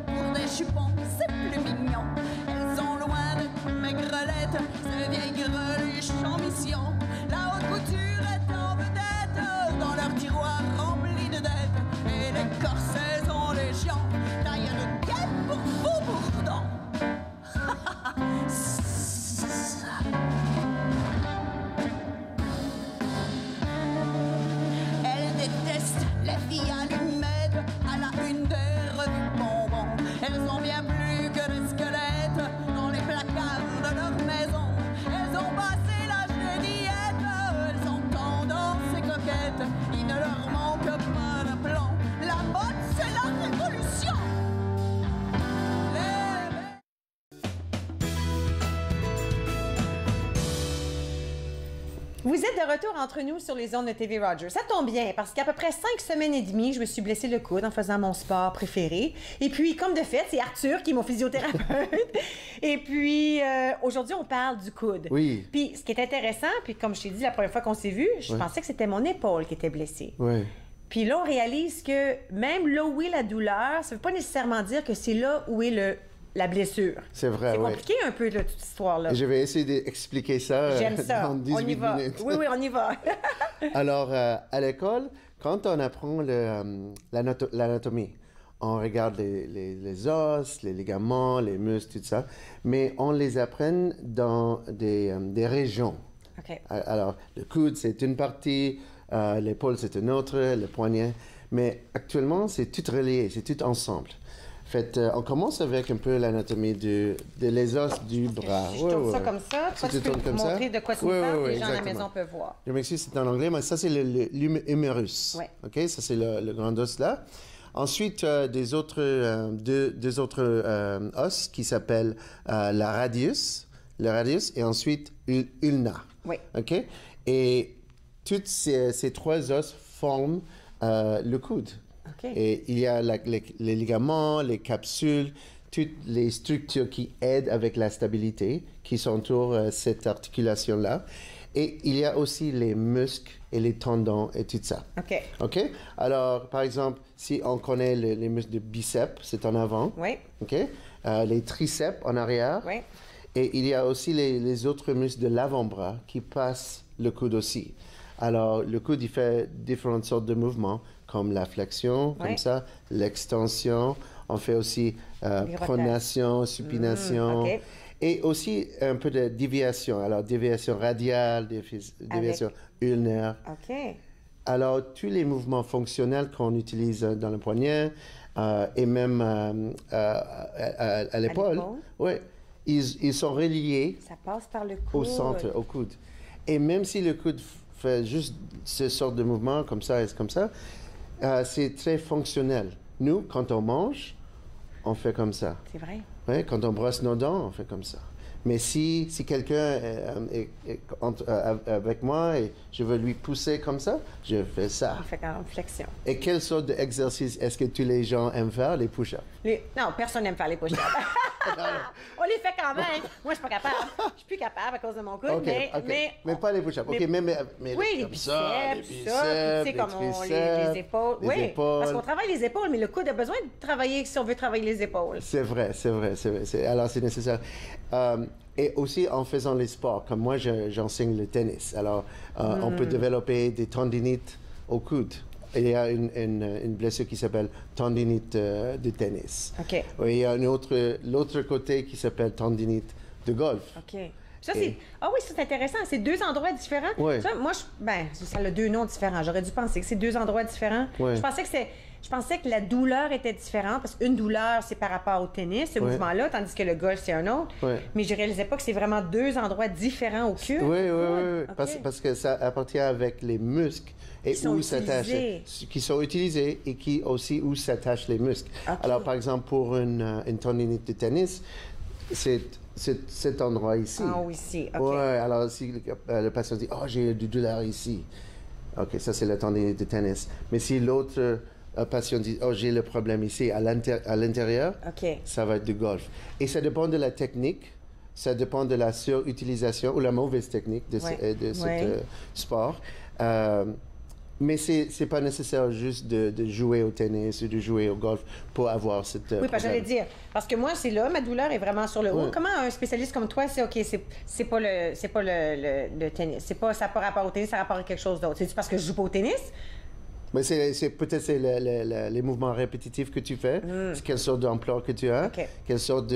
Pour des chupons, c'est plus mignon. Elles sont loin de maigrelettes, ces vieilles greluches en mission. La haute couture est en vedette dans leur tiroir rempli de dettes. Vous êtes de retour entre nous sur les ondes de TV Rogers. Ça tombe bien, parce qu'à peu près 5 semaines et demie, je me suis blessé le coude en faisant mon sport préféré. Et puis, comme de fait, c'est Arthur qui est mon physiothérapeute. Et puis, aujourd'hui, on parle du coude. Oui. Puis, ce qui est intéressant, puis comme je t'ai dit la première fois qu'on s'est vu, je pensais que c'était mon épaule qui était blessée. Oui. Puis là, on réalise que même là où est la douleur, ça ne veut pas nécessairement dire que c'est là où est la blessure. C'est vrai, C'est oui. compliqué un peu, là, toute cette histoire-là. Je vais essayer d'expliquer ça J'aime ça. dans 18 on y va. minutes. Oui, on y va. Alors, à l'école, quand on apprend l'anatomie, on regarde les os, les ligaments, les muscles, tout ça, mais on les apprend dans des régions. OK. Alors, le coude, c'est une partie, l'épaule, c'est une autre, le poignet. Mais actuellement, c'est tout relié, c'est tout ensemble. En fait, on commence avec un peu l'anatomie les os du bras. Je tourne ça comme ça. Toi, Si tu peux tournes comme montrer ça. de quoi tu Oui, me parles, oui, les gens à la exactement. maison peuvent voir. Je m'excuse, c'est en anglais, mais ça, c'est l'humérus. Ouais. OK, ça, c'est le grand os là. Ensuite, deux autres os qui s'appellent le radius, et ensuite ulna. Oui. OK? Et tous ces trois os forment le coude. OK. Et il y a les ligaments, les capsules, toutes les structures qui aident avec la stabilité, qui s'entourent cette articulation-là. Et il y a aussi les muscles et les tendons et tout ça. OK. OK? Alors, par exemple, si on connaît les muscles de biceps, c'est en avant. Oui. OK? Les triceps en arrière. Oui. Et il y a aussi les autres muscles de l'avant-bras qui passent le coude aussi. Alors, le coude, il fait différentes sortes de mouvements, comme la flexion, comme ça, l'extension. On fait aussi pronation, supination. OK. Et aussi un peu de déviation. Alors, déviation radiale, déviation ulnaire. OK. Alors, tous les mouvements fonctionnels qu'on utilise dans le poignet et même à l'épaule, ouais, ils sont reliés Ça passe par le coude. au centre, au coude. Et même si le coude fait juste ce sort de mouvement comme ça et comme ça, c'est très fonctionnel. Nous, quand on mange, on fait comme ça. C'est vrai. Ouais, quand on brosse nos dents, on fait comme ça. Mais si quelqu'un est avec moi et je veux lui pousser comme ça, je fais ça. On fait en flexion. Et quelle sorte d'exercice est-ce que tous les gens aiment faire? Les push-ups. Non, personne n'aime faire les push-ups. On les fait quand même. Moi, je suis pas capable. Je suis plus capable à cause de mon coude, OK, mais pas les push-ups. OK, mais oui, les comme biceps, ça, tout ça. Puis, tu sais, comme les épaules. les Oui, épaules. parce qu'on travaille les épaules, mais le coude a besoin de travailler si on veut travailler les épaules. C'est vrai. Alors, c'est nécessaire. Et aussi en faisant les sports, comme moi, j'enseigne le tennis. Alors, on peut développer des tendinites au coude. Il y a une blessure qui s'appelle tendinite de tennis. OK. Il y a l'autre côté qui s'appelle tendinite de golf. OK. Ça, c'est... Ah oui, c'est intéressant. C'est deux endroits différents. Oui. Ça, moi, ça a deux noms différents. J'aurais dû penser que c'est deux endroits différents. Oui. Je pensais que la douleur était différente, parce qu'une douleur, c'est par rapport au tennis, ce mouvement-là, tandis que le golf, c'est un autre. Oui. Mais je réalisais pas que c'est vraiment deux endroits différents au cul. Oui. OK. Parce que ça appartient avec les muscles et où s'attachent. Qui sont utilisés et qui aussi où s'attachent les muscles. OK. Alors, par exemple, pour une tendinite de tennis, c'est cet endroit ici. Ah, oui, ici. OK. Oui, alors si le patient dit « Oh, j'ai du douleur ici », OK, ça c'est la tendinite de tennis. Mais si l'autre patient dit « Oh, j'ai le problème ici, à l'intérieur OK. », ça va être du golf. Et ça dépend de la technique, ça dépend de la surutilisation ou la mauvaise technique de ce sport. Mais c'est pas nécessaire juste de jouer au tennis ou de jouer au golf pour avoir cette Oui, parce que j'allais dire, parce que moi, c'est là, ma douleur est vraiment sur le haut. Oui. Comment un spécialiste comme toi, c'est OK, c'est pas le tennis, ça n'a pas rapport au tennis, ça a rapport à quelque chose d'autre. C'est-tu parce que je joue pas au tennis? Mais peut-être les mouvements répétitifs que tu fais, quelle sorte d'emploi que tu as, quelle sorte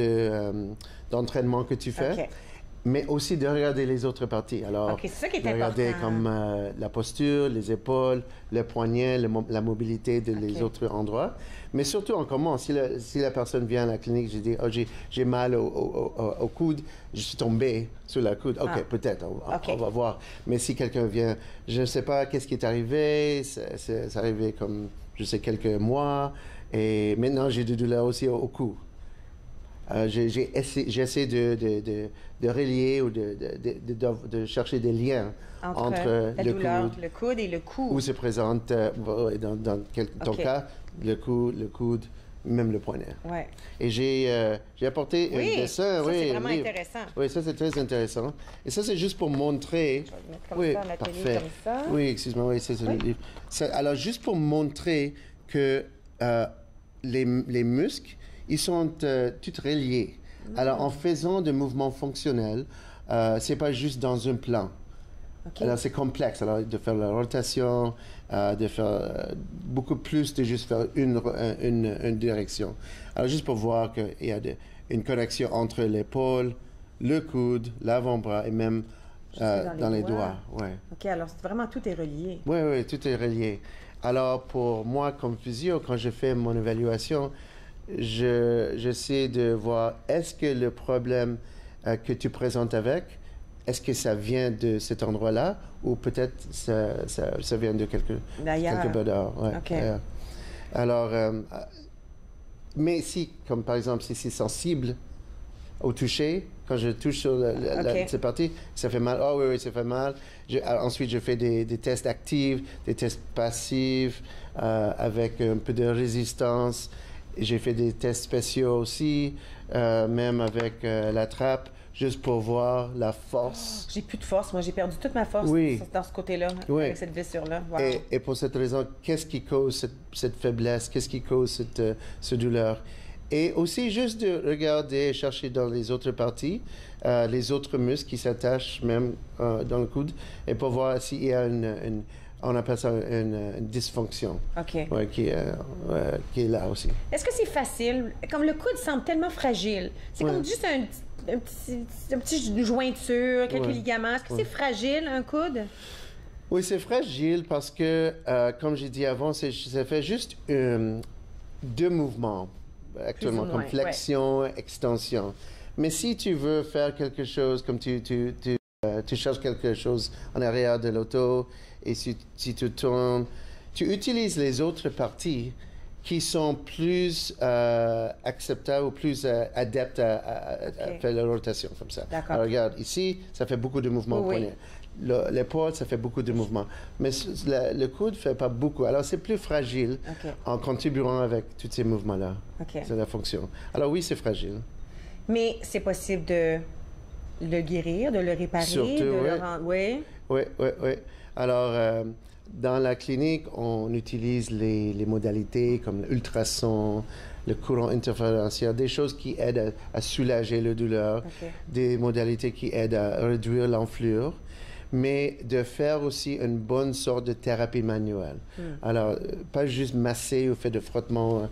d'entraînement que tu fais. OK. Mais aussi de regarder les autres parties. Alors, c'est ça qui est de regarder important. comme la posture, les épaules, le poignet, la mobilité les autres endroits. Mais surtout, on commence. Si la personne vient à la clinique, je dis, oh, j'ai mal au coude, je suis tombé sur la coude. OK, peut-être, on va voir. Mais si quelqu'un vient, je ne sais pas qu'est-ce qui est arrivé, c'est arrivé comme, je sais, quelques mois, et maintenant j'ai des douleurs aussi au cou. J'ai essayé de relier ou de chercher des liens entre le coude et le cou. Où se présente, dans ton cas, le coude, même le poignet. Ouais. Et j'ai apporté un dessin. Ça, oui, c'est vraiment intéressant. Oui, ça, c'est très intéressant. Et ça, c'est juste pour montrer... Je vais le mettre comme ça, la télé comme ça. Oui, excuse-moi, oui, c'est un livre. Alors, juste pour montrer que les muscles, ils sont tous reliés. Alors, en faisant des mouvements fonctionnels, c'est pas juste dans un plan. Okay. Alors, c'est complexe. Alors, de faire la rotation, de faire beaucoup plus de juste faire une direction. Alors, juste pour voir qu'il y a une connexion entre l'épaule, le coude, l'avant-bras et même dans les doigts. Ouais. OK, alors vraiment tout est relié. Oui, oui, tout est relié. Alors, pour moi, comme physio, quand je fais mon évaluation, j'essaie de voir est-ce que le problème que tu présentes avec, est-ce que ça vient de cet endroit-là ou peut-être ça vient de quelque peu dehors. Ouais, okay. Alors, mais si, comme par exemple, si c'est sensible au toucher, quand je touche sur cette partie, ça fait mal. Oh oui, ça fait mal. Ensuite, je fais des tests actifs, des tests passifs, avec un peu de résistance. J'ai fait des tests spéciaux aussi, même avec la trappe, juste pour voir la force. J'ai plus de force. Moi, j'ai perdu toute ma force dans ce côté-là, avec cette blessure-là. Wow. Et pour cette raison, qu'est-ce qui cause cette faiblesse? Qu'est-ce qui cause cette douleur? Et aussi, juste de regarder, chercher dans les autres parties, les autres muscles qui s'attachent même dans le coude, et pour voir s'il y a on appelle ça une dysfonction qui est là aussi. Est-ce que c'est facile? Comme le coude semble tellement fragile. C'est comme juste un petit jointure, quelques ligaments. Est-ce que c'est fragile, un coude? Oui, c'est fragile parce que, comme j'ai dit avant, ça fait juste 2 mouvements actuellement, comme flexion, extension. Mais si tu veux faire quelque chose, comme tu cherches quelque chose en arrière de l'auto, et si tu tournes, tu utilises les autres parties qui sont plus acceptables ou plus adeptes à faire la rotation comme ça. Alors, regarde, ici, ça fait beaucoup de mouvements au poignet. L'épaule, ça fait beaucoup de mouvements. Mais le coude ne fait pas beaucoup. Alors, c'est plus fragile en contribuant avec tous ces mouvements-là. C'est la fonction. Alors, oui, c'est fragile. Mais c'est possible de le guérir, de le réparer, surtout, de le rendre... Oui. Alors, dans la clinique, on utilise les modalités comme l'ultrason, le courant interférentiel, des choses qui aident à soulager la douleur, des modalités qui aident à réduire l'enflure, mais de faire aussi une bonne sorte de thérapie manuelle. Alors, pas juste masser ou faire de frottement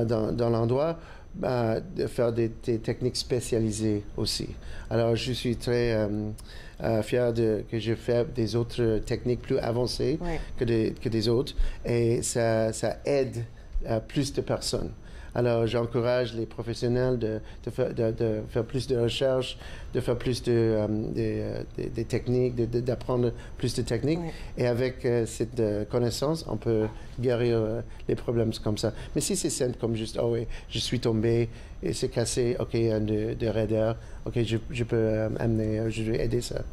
dans l'endroit, de faire des techniques spécialisées aussi. Alors, je suis très fier que je fais des autres techniques plus avancées que des autres, et ça aide plus de personnes. Alors, j'encourage les professionnels de faire plus de recherche, de faire plus des techniques, d'apprendre plus de techniques. Et avec cette connaissance, on peut guérir les problèmes comme ça. Mais si c'est simple, comme juste, oh oui, je suis tombé et c'est cassé, OK, de raideur, OK, je peux amener, je vais aider ça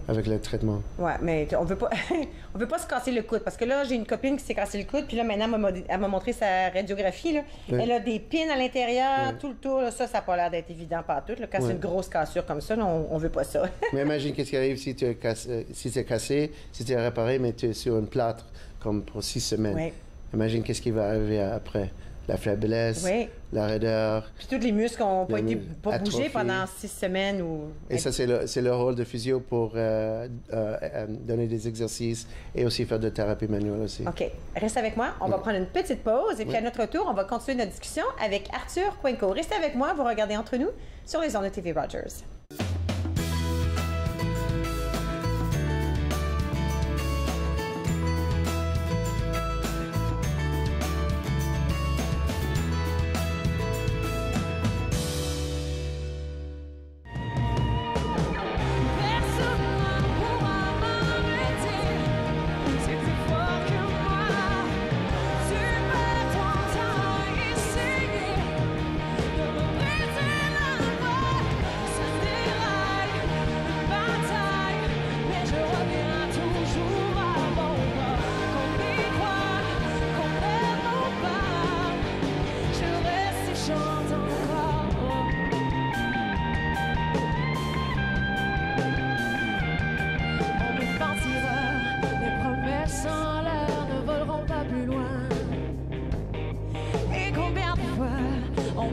avec le traitement. Ouais, mais on veut pas se casser le coude, parce que là, j'ai une copine qui s'est cassé le coude, puis là, maintenant, elle m'a montré sa radiographie, là. Elle a des pins à l'intérieur, tout le tour, là, ça n'a pas l'air d'être évident partout. Là. Quand c'est une grosse cassure comme ça, là, on veut pas ça. Mais imagine qu'est-ce qui arrive si c'est cassé, si tu es réparé, mais tu es sur une plâtre, comme pour 6 semaines. Imagine qu'est-ce qui va arriver après. La faiblesse, la raideur. Puis tous les muscles n'ont pas été bougés pendant 6 semaines. Et ça, c'est le rôle de physio pour donner des exercices et aussi faire de thérapie manuelle aussi. OK. Reste avec moi. On va prendre une petite pause et puis à notre retour, on va continuer notre discussion avec Arthur Cuenco. Restez avec moi. Vous regardez Entre nous sur les ondes de TV Rogers.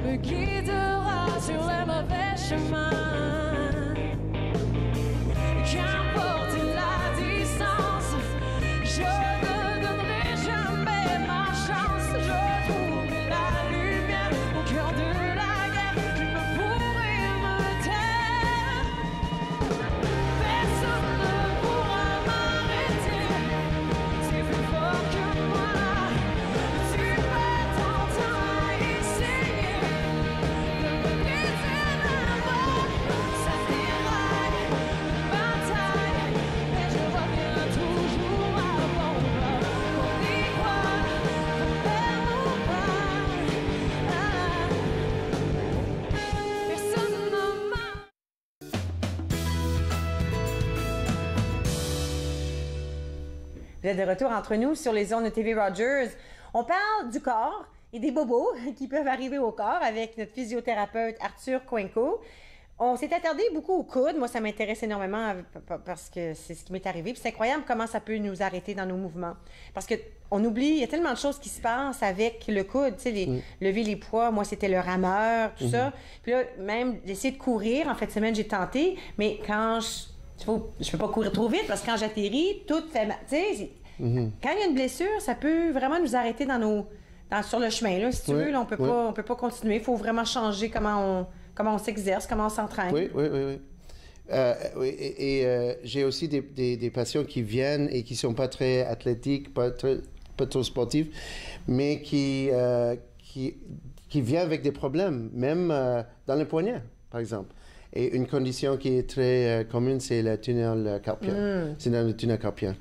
me guidera sur les mauvais chemins. Qu'importe la distance, je ne donnerai jamais ma chance. Je trouverai la lumière au cœur de la guerre qui ne pourrait me taire. Personne ne pourra m'arrêter, c'est plus fort que moi. Tu peux t'entendre essayer de me laisser là-bas. Ça déraille, bataille, mais je reviens toujours à mon bord. Qu'on y croit, qu'on aime ou pas. Personne ne m'a. Vous êtes de retour entre nous sur les ondes de TV Rogers. On parle du corps et des bobos qui peuvent arriver au corps avec notre physiothérapeute Arthur Coenco. On s'est attardé beaucoup au coude. Moi, ça m'intéresse énormément parce que c'est ce qui m'est arrivé. Puis c'est incroyable comment ça peut nous arrêter dans nos mouvements. Parce qu'on oublie, il y a tellement de choses qui se passent avec le coude. Tu sais, lever les poids, moi, c'était le rameur, tout ça. Puis là, même d'essayer de courir, en fin de semaine, j'ai tenté. Mais quand je peux pas courir trop vite parce que quand j'atterris, tout fait mal. Tu sais, quand il y a une blessure, ça peut vraiment nous arrêter sur le chemin. Là, si tu veux, là, on peut pas continuer. Il faut vraiment changer comment on s'exerce, comment on s'entraîne. Oui. J'ai aussi des patients qui viennent et qui sont pas très athlétiques, pas trop sportifs, mais qui viennent avec des problèmes, même dans le poignet, par exemple. Et une condition qui est très commune, c'est le tunnel carpien. C'est dans le tunnel carpien.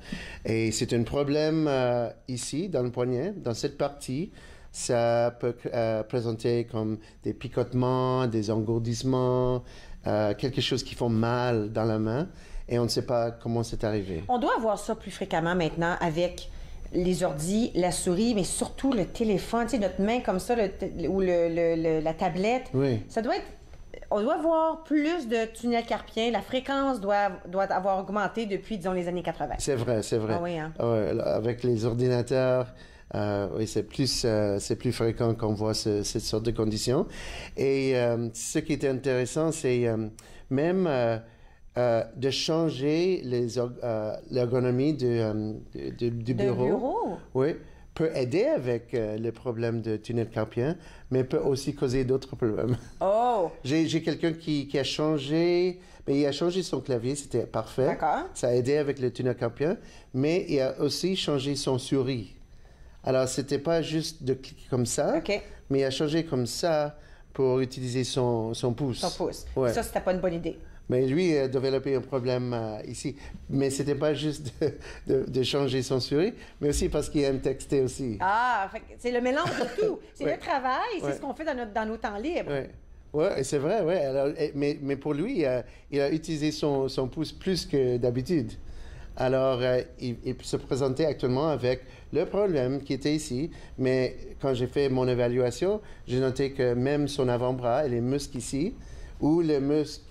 Et c'est un problème ici, dans le poignet, dans cette partie. Ça peut présenter comme des picotements, des engourdissements, quelque chose qui fait mal dans la main. Et on ne sait pas comment c'est arrivé. On doit avoir ça plus fréquemment maintenant avec les ordis, la souris, mais surtout le téléphone, tu sais, notre main comme ça, ou la tablette. Oui. Ça doit être... On doit avoir plus de tunnels carpiens. La fréquence doit avoir augmenté depuis, disons, les années 80. C'est vrai. Ah oui, hein? Avec les ordinateurs, oui, c'est plus fréquent qu'on voit cette sorte de conditions. Et ce qui est intéressant, c'est même de changer l'ergonomie du bureau. Oui, peut aider avec le problème de tunnel carpien, mais peut aussi causer d'autres problèmes. Oh! J'ai quelqu'un qui a changé, mais il a changé son clavier, c'était parfait. D'accord. Ça a aidé avec le tunnel carpien, mais il a aussi changé son souris. Alors, c'était pas juste de cliquer comme ça, mais il a changé comme ça pour utiliser son pouce. Son pouce. Ouais. Ça, c'était pas une bonne idée. Mais lui a développé un problème ici. Mais c'était pas juste de changer son souris, mais aussi parce qu'il aime texter aussi. Ah, c'est le mélange de tout. C'est le travail, c'est ce qu'on fait dans nos temps libres. Oui, c'est vrai, oui. Alors, mais pour lui, il a utilisé son pouce plus que d'habitude. Alors, il se présentait actuellement avec le problème qui était ici, mais quand j'ai fait mon évaluation, j'ai noté que même son avant-bras et les muscles ici, ou le muscle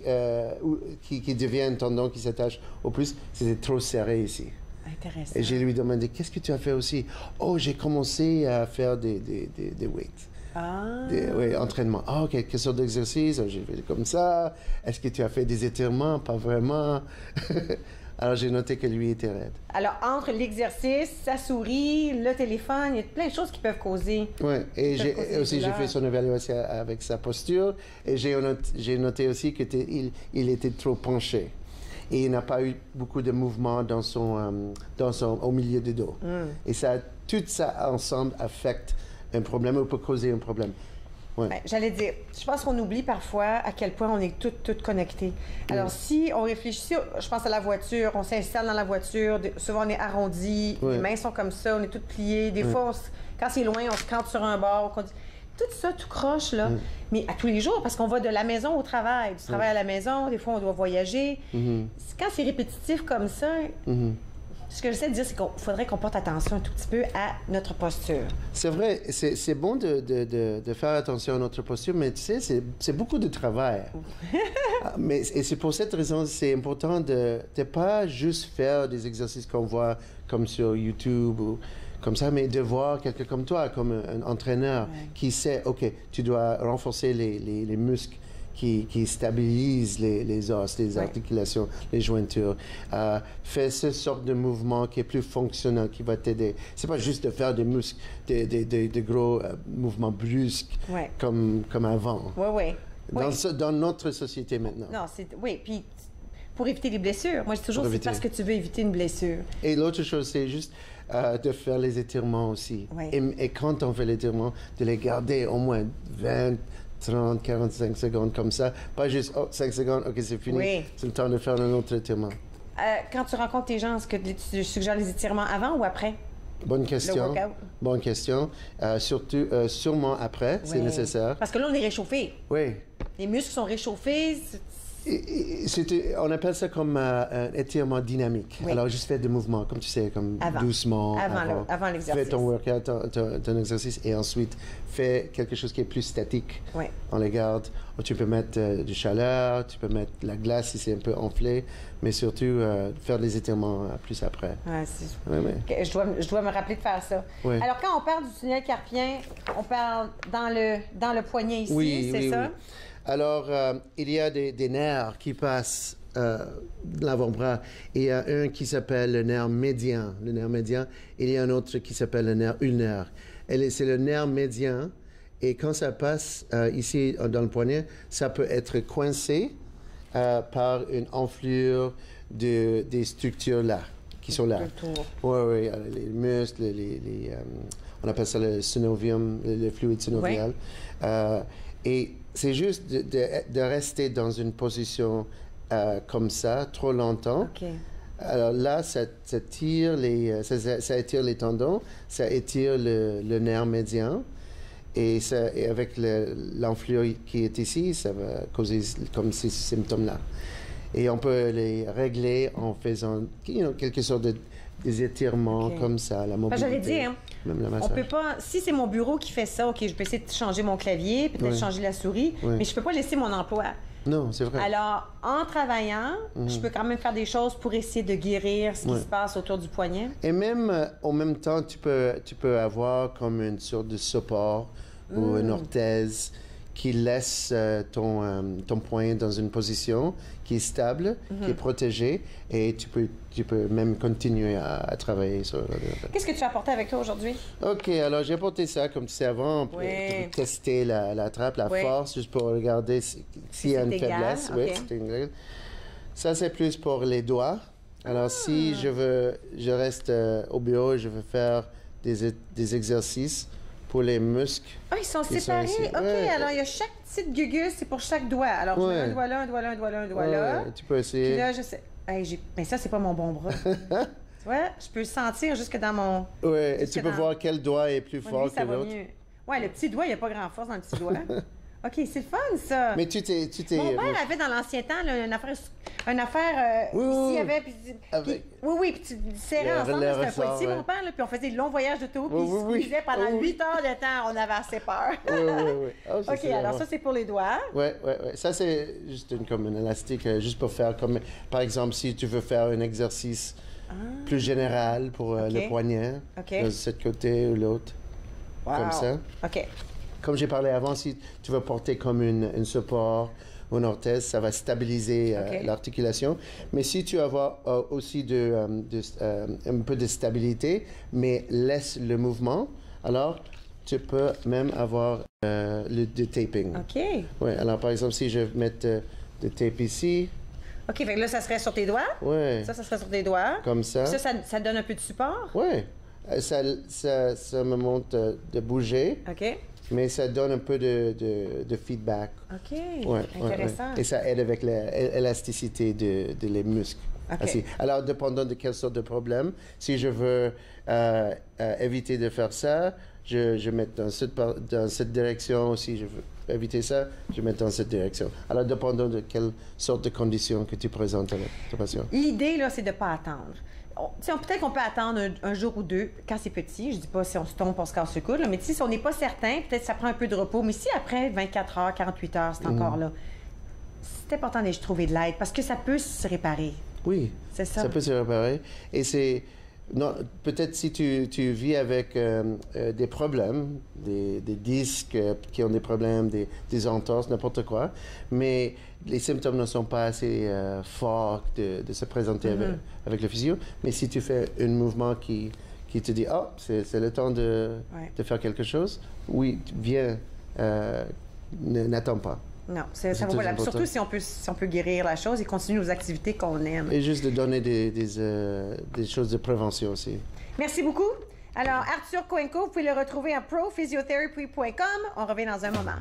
qui devient un tendon qui s'attache au plus, c'était trop serré ici. Intéressant. Et je lui ai demandé, qu'est-ce que tu as fait aussi? Oh, j'ai commencé à faire des weights. Oui, entraînement. Ah, OK, quelle sorte d'exercice? J'ai fait comme ça. Est-ce que tu as fait des étirements? Pas vraiment. Alors, j'ai noté que lui était raide. Alors, entre l'exercice, sa souris, le téléphone, il y a plein de choses qui peuvent causer. Oui, et j'ai fait son évaluation avec sa posture. Et j'ai noté aussi qu'il était trop penché. Et il n'a pas eu beaucoup de mouvement au milieu du dos. Et tout ça ensemble affecte un problème ou peut causer un problème. Ouais. Ben, j'allais dire, je pense qu'on oublie parfois à quel point on est toutes connectés. Alors, si on réfléchit, je pense à la voiture, on s'installe dans la voiture, souvent on est arrondi, les mains sont comme ça, on est toutes pliées. Des fois, quand c'est loin, on se campe sur un bord. Tout ça, tout croche, là. Mais à tous les jours, parce qu'on va de la maison au travail, du travail à la maison, des fois, on doit voyager. Quand c'est répétitif comme ça, ce que j'essaie de dire, c'est qu'il faudrait qu'on porte attention un tout petit peu à notre posture. C'est vrai, c'est bon de faire attention à notre posture, mais tu sais, c'est beaucoup de travail. Et c'est pour cette raison, c'est important de ne pas juste faire des exercices qu'on voit comme sur YouTube ou comme ça, mais de voir quelqu'un comme toi, comme un entraîneur qui sait, OK, tu dois renforcer les muscles qui stabilisent les os, les articulations, les jointures. Fais ce sorte de mouvement qui est plus fonctionnel, qui va t'aider. C'est pas juste de faire des muscles, des gros mouvements brusques comme avant. Dans notre société maintenant. Non, oui, puis pour éviter les blessures. Moi, je dis toujours, c'est parce que tu veux éviter une blessure. Et l'autre chose, c'est juste de faire les étirements aussi. Et quand on fait l'étirement, de les garder au moins 20, 30, 45 secondes comme ça. Pas juste, 5 secondes, OK, c'est fini. C'est le temps de faire un autre étirement. Quand tu rencontres tes gens, est-ce que tu suggères les étirements avant ou après? Bonne question. Bonne question. Sûrement après, c'est nécessaire. Parce que là, on est réchauffé. Oui. Les muscles sont réchauffés. On appelle ça comme un étirement dynamique. Alors, juste fais des mouvements, comme tu sais, comme doucement. Avant l'exercice. Fais ton workout, ton exercice, et ensuite, fais quelque chose qui est plus statique. On les garde. Tu peux mettre du chaleur, tu peux mettre la glace si c'est un peu enflé, mais surtout, faire des étirements plus après. Je dois me rappeler de faire ça. Alors, quand on parle du tunnel carpien, on parle dans le poignet ici, c'est ça? Alors, il y a des nerfs qui passent de l'avant-bras. Il y a un qui s'appelle le nerf médian. Il y a un autre qui s'appelle le nerf ulnaire. C'est le nerf médian. Et quand ça passe ici dans le poignet, ça peut être coincé par une enflure des structures là, qui sont là. Oui, les muscles, on appelle ça le synovium, le fluide synovial. Et c'est juste de rester dans une position comme ça trop longtemps. Alors là, ça étire les tendons, ça étire le nerf médian. Et avec l'enflure qui est ici, ça va causer comme ces symptômes-là. Et on peut les régler en faisant quelque sorte des étirements comme ça, la mobilité. J'allais dire, même le on peut pas... Si c'est mon bureau qui fait ça, OK, je peux essayer de changer mon clavier, peut-être changer la souris, mais je peux pas laisser mon emploi. Non, c'est vrai. Alors, en travaillant, je peux quand même faire des choses pour essayer de guérir ce qui se passe autour du poignet. Et même, en même temps, tu peux avoir comme une sorte de support ou une orthèse qui laisse ton poignet dans une position qui est stable, qui est protégée, et tu peux même continuer à travailler sur... Qu'est-ce que tu as apporté avec toi aujourd'hui? OK, alors j'ai apporté ça, comme tu sais avant, pour tester la trappe, la force, juste pour regarder s'il y a une faiblesse. Ça, c'est plus pour les doigts. Alors, si je reste au bureau et je veux faire des exercices pour les muscles. Ah, ils sont séparés? OK, alors il y a chaque petite gugus, c'est pour chaque doigt. Alors, je mets un doigt là, un doigt là, un doigt là, un doigt là. Tu peux essayer. Puis là, je sais... mais ça, c'est pas mon bon bras. Tu vois, je peux le sentir jusque dans mon... Oui, et tu peux voir quel doigt est plus fort que l'autre. Oui, le petit doigt, il n'y a pas grand force dans le petit doigt. OK, c'est le fun, ça. Mais tu t'es... Mon père avait dans l'ancien temps là, une affaire ici, il y avait... puis tu serrais ensemble, c'était un poitier, mon père, là, puis on faisait des longs voyages d'auto, puis il se disait pendant 8 heures de temps, on avait assez peur. Oui. OK, alors ça, c'est pour les doigts. Oui. Ça, c'est juste comme une élastique, juste pour faire comme... Par exemple, si tu veux faire un exercice plus général pour le poignet, de ce côté ou l'autre, comme ça. OK. Comme j'ai parlé avant, si tu veux porter comme une support ou une orthèse, ça va stabiliser l'articulation. Mais si tu veux avoir aussi un peu de stabilité, mais laisse le mouvement, alors tu peux même avoir du taping. OK. Oui, alors par exemple, si je mets du tape ici... OK, fait que là, ça serait sur tes doigts? Oui. Ça serait sur tes doigts? Comme ça. Puis ça donne un peu de support? Oui. Ça me montre de bouger. OK. Mais ça donne un peu de feedback. OK, intéressant. Et ça aide avec l'élasticité des muscles. OK. Alors, dépendant de quelle sorte de problème, si je veux éviter de faire ça, je mets dans cette direction. Si je veux éviter ça, je mets dans cette direction. Alors, dépendant de quelle sorte de conditions que tu présentes à ta patient. L'idée, là, c'est de ne pas attendre. Peut-être qu'on peut attendre un jour ou deux quand c'est petit. Je dis pas si on se tombe, on se casse le coude, là, mais si on n'est pas certain, peut-être ça prend un peu de repos. Mais si après 24 heures, 48 heures, c'est encore là, c'est important de trouver de l'aide parce que ça peut se réparer. Oui, c'est ça. Ça peut se réparer. Et c'est non, peut-être si tu vis avec des problèmes, des disques qui ont des problèmes, des entorses, n'importe quoi, mais les symptômes ne sont pas assez forts de se présenter avec le physio. Mais si tu fais un mouvement qui te dit « Ah, c'est le temps de faire quelque chose », oui, viens, n'attends pas. Non, ça vaut pas la peine. Surtout si on peut guérir la chose et continuer nos activités qu'on aime. Et juste de donner des choses de prévention aussi. Merci beaucoup. Alors, Arthur Coenco, vous pouvez le retrouver à prophysiotherapy.com. On revient dans un moment.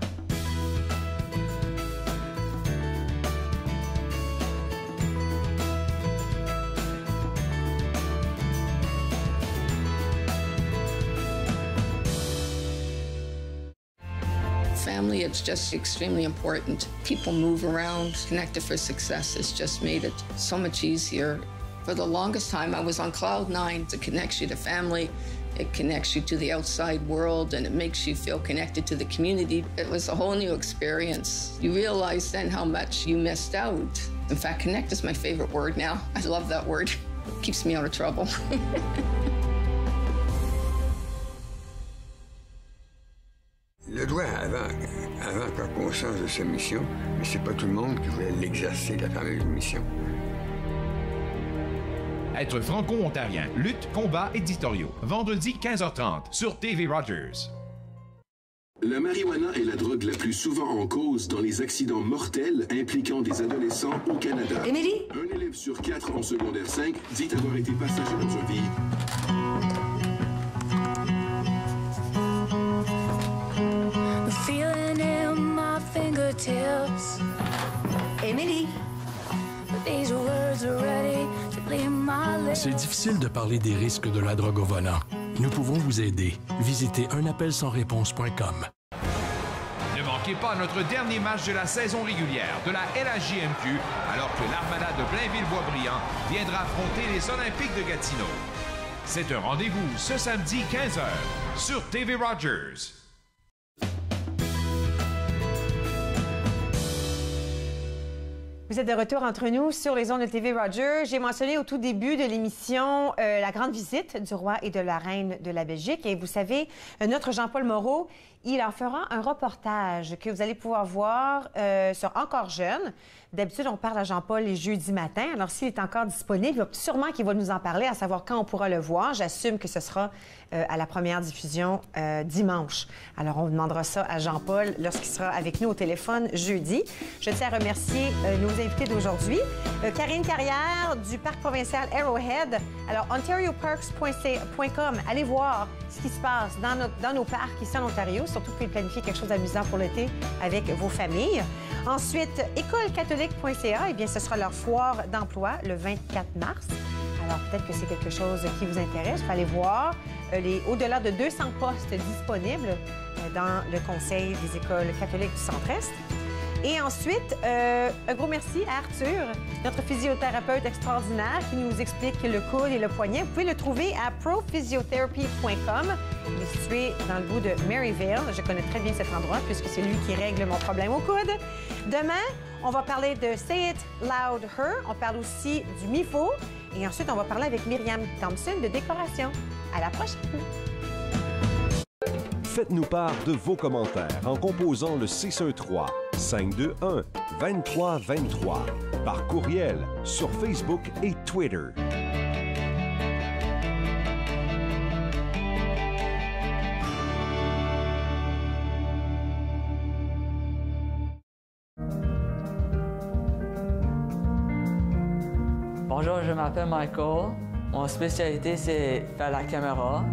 Family, it's just extremely important. People move around. Connected for Success has just made it so much easier. For the longest time, I was on cloud nine. It connects you to family, it connects you to the outside world, and it makes you feel connected to the community. It was a whole new experience. You realize then how much you missed out. In fact, connect is my favorite word now. I love that word. It keeps me out of trouble. Le doigt avant faire conscience de sa mission, mais c'est pas tout le monde qui voulait l'exercer, la fameuse mission. Être franco-ontarien, lutte, combat, éditoriaux. Vendredi 15h30 sur TV Rogers. La marijuana est la drogue la plus souvent en cause dans les accidents mortels impliquant des adolescents au Canada. Émilie? Un élève sur 4 en secondaire 5 dit avoir été passager dans un véhicule. Feeling in my fingertips. Émilie? These words are ready to leave my lips. C'est difficile de parler des risques de la drogue au volant. Nous pouvons vous aider. Visitez unappelsansréponse.com. Ne manquez pas notre dernier match de la saison régulière de la LHJMQ alors que l'Armada de Blainville-Boisbriand viendra affronter les Olympiques de Gatineau. C'est un rendez-vous ce samedi 15h sur TV Rogers. Vous êtes de retour entre nous sur les ondes de TV Rogers. J'ai mentionné au tout début de l'émission la grande visite du roi et de la reine de la Belgique. Et vous savez, notre Jean-Paul Moreau, il en fera un reportage que vous allez pouvoir voir sur Encore jeune. D'habitude, on parle à Jean-Paul les jeudis matins. Alors, s'il est encore disponible, sûrement qu'il va nous en parler, à savoir quand on pourra le voir. J'assume que ce sera à la première diffusion dimanche. Alors, on demandera ça à Jean-Paul lorsqu'il sera avec nous au téléphone jeudi. Je tiens à remercier nos invités d'aujourd'hui. Karine Carrière du Parc provincial Arrowhead. Alors, ontarioparks.com. Allez voir ce qui se passe dans nos parcs ici en Ontario. Surtout, vous pouvez planifier quelque chose d'amusant pour l'été avec vos familles. Ensuite, écolecatholique.ca, eh bien, ce sera leur foire d'emploi le 24 mars. Alors, peut-être que c'est quelque chose qui vous intéresse. Vous allez voir au-delà de 200 postes disponibles dans le Conseil des écoles catholiques du Centre-Est. Et ensuite, un gros merci à Arthur, notre physiothérapeute extraordinaire qui nous explique le coude et le poignet. Vous pouvez le trouver à prophysiotherapy.com. Il est situé dans le bout de Maryvale. Je connais très bien cet endroit puisque c'est lui qui règle mon problème au coude. Demain, on va parler de Say It Loud Her. On parle aussi du MIFO. Et ensuite, on va parler avec Myriam Thompson de décoration. À la prochaine! Faites-nous part de vos commentaires en composant le 613-521-2323 par courriel sur Facebook et Twitter. Bonjour, je m'appelle Michael. Mon spécialité, c'est faire la caméra.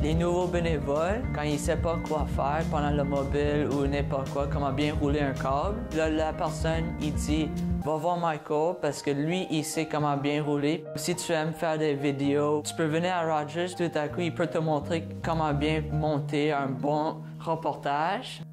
Les nouveaux bénévoles, quand ils ne savent pas quoi faire pendant le mobile ou n'importe quoi, comment bien rouler un câble, là, la personne, il dit « Va voir Michael parce que lui, il sait comment bien rouler. Si tu aimes faire des vidéos, tu peux venir à Rogers, tout à coup, il peut te montrer comment bien monter un bon reportage. »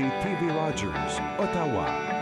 TV Rogers, Ottawa.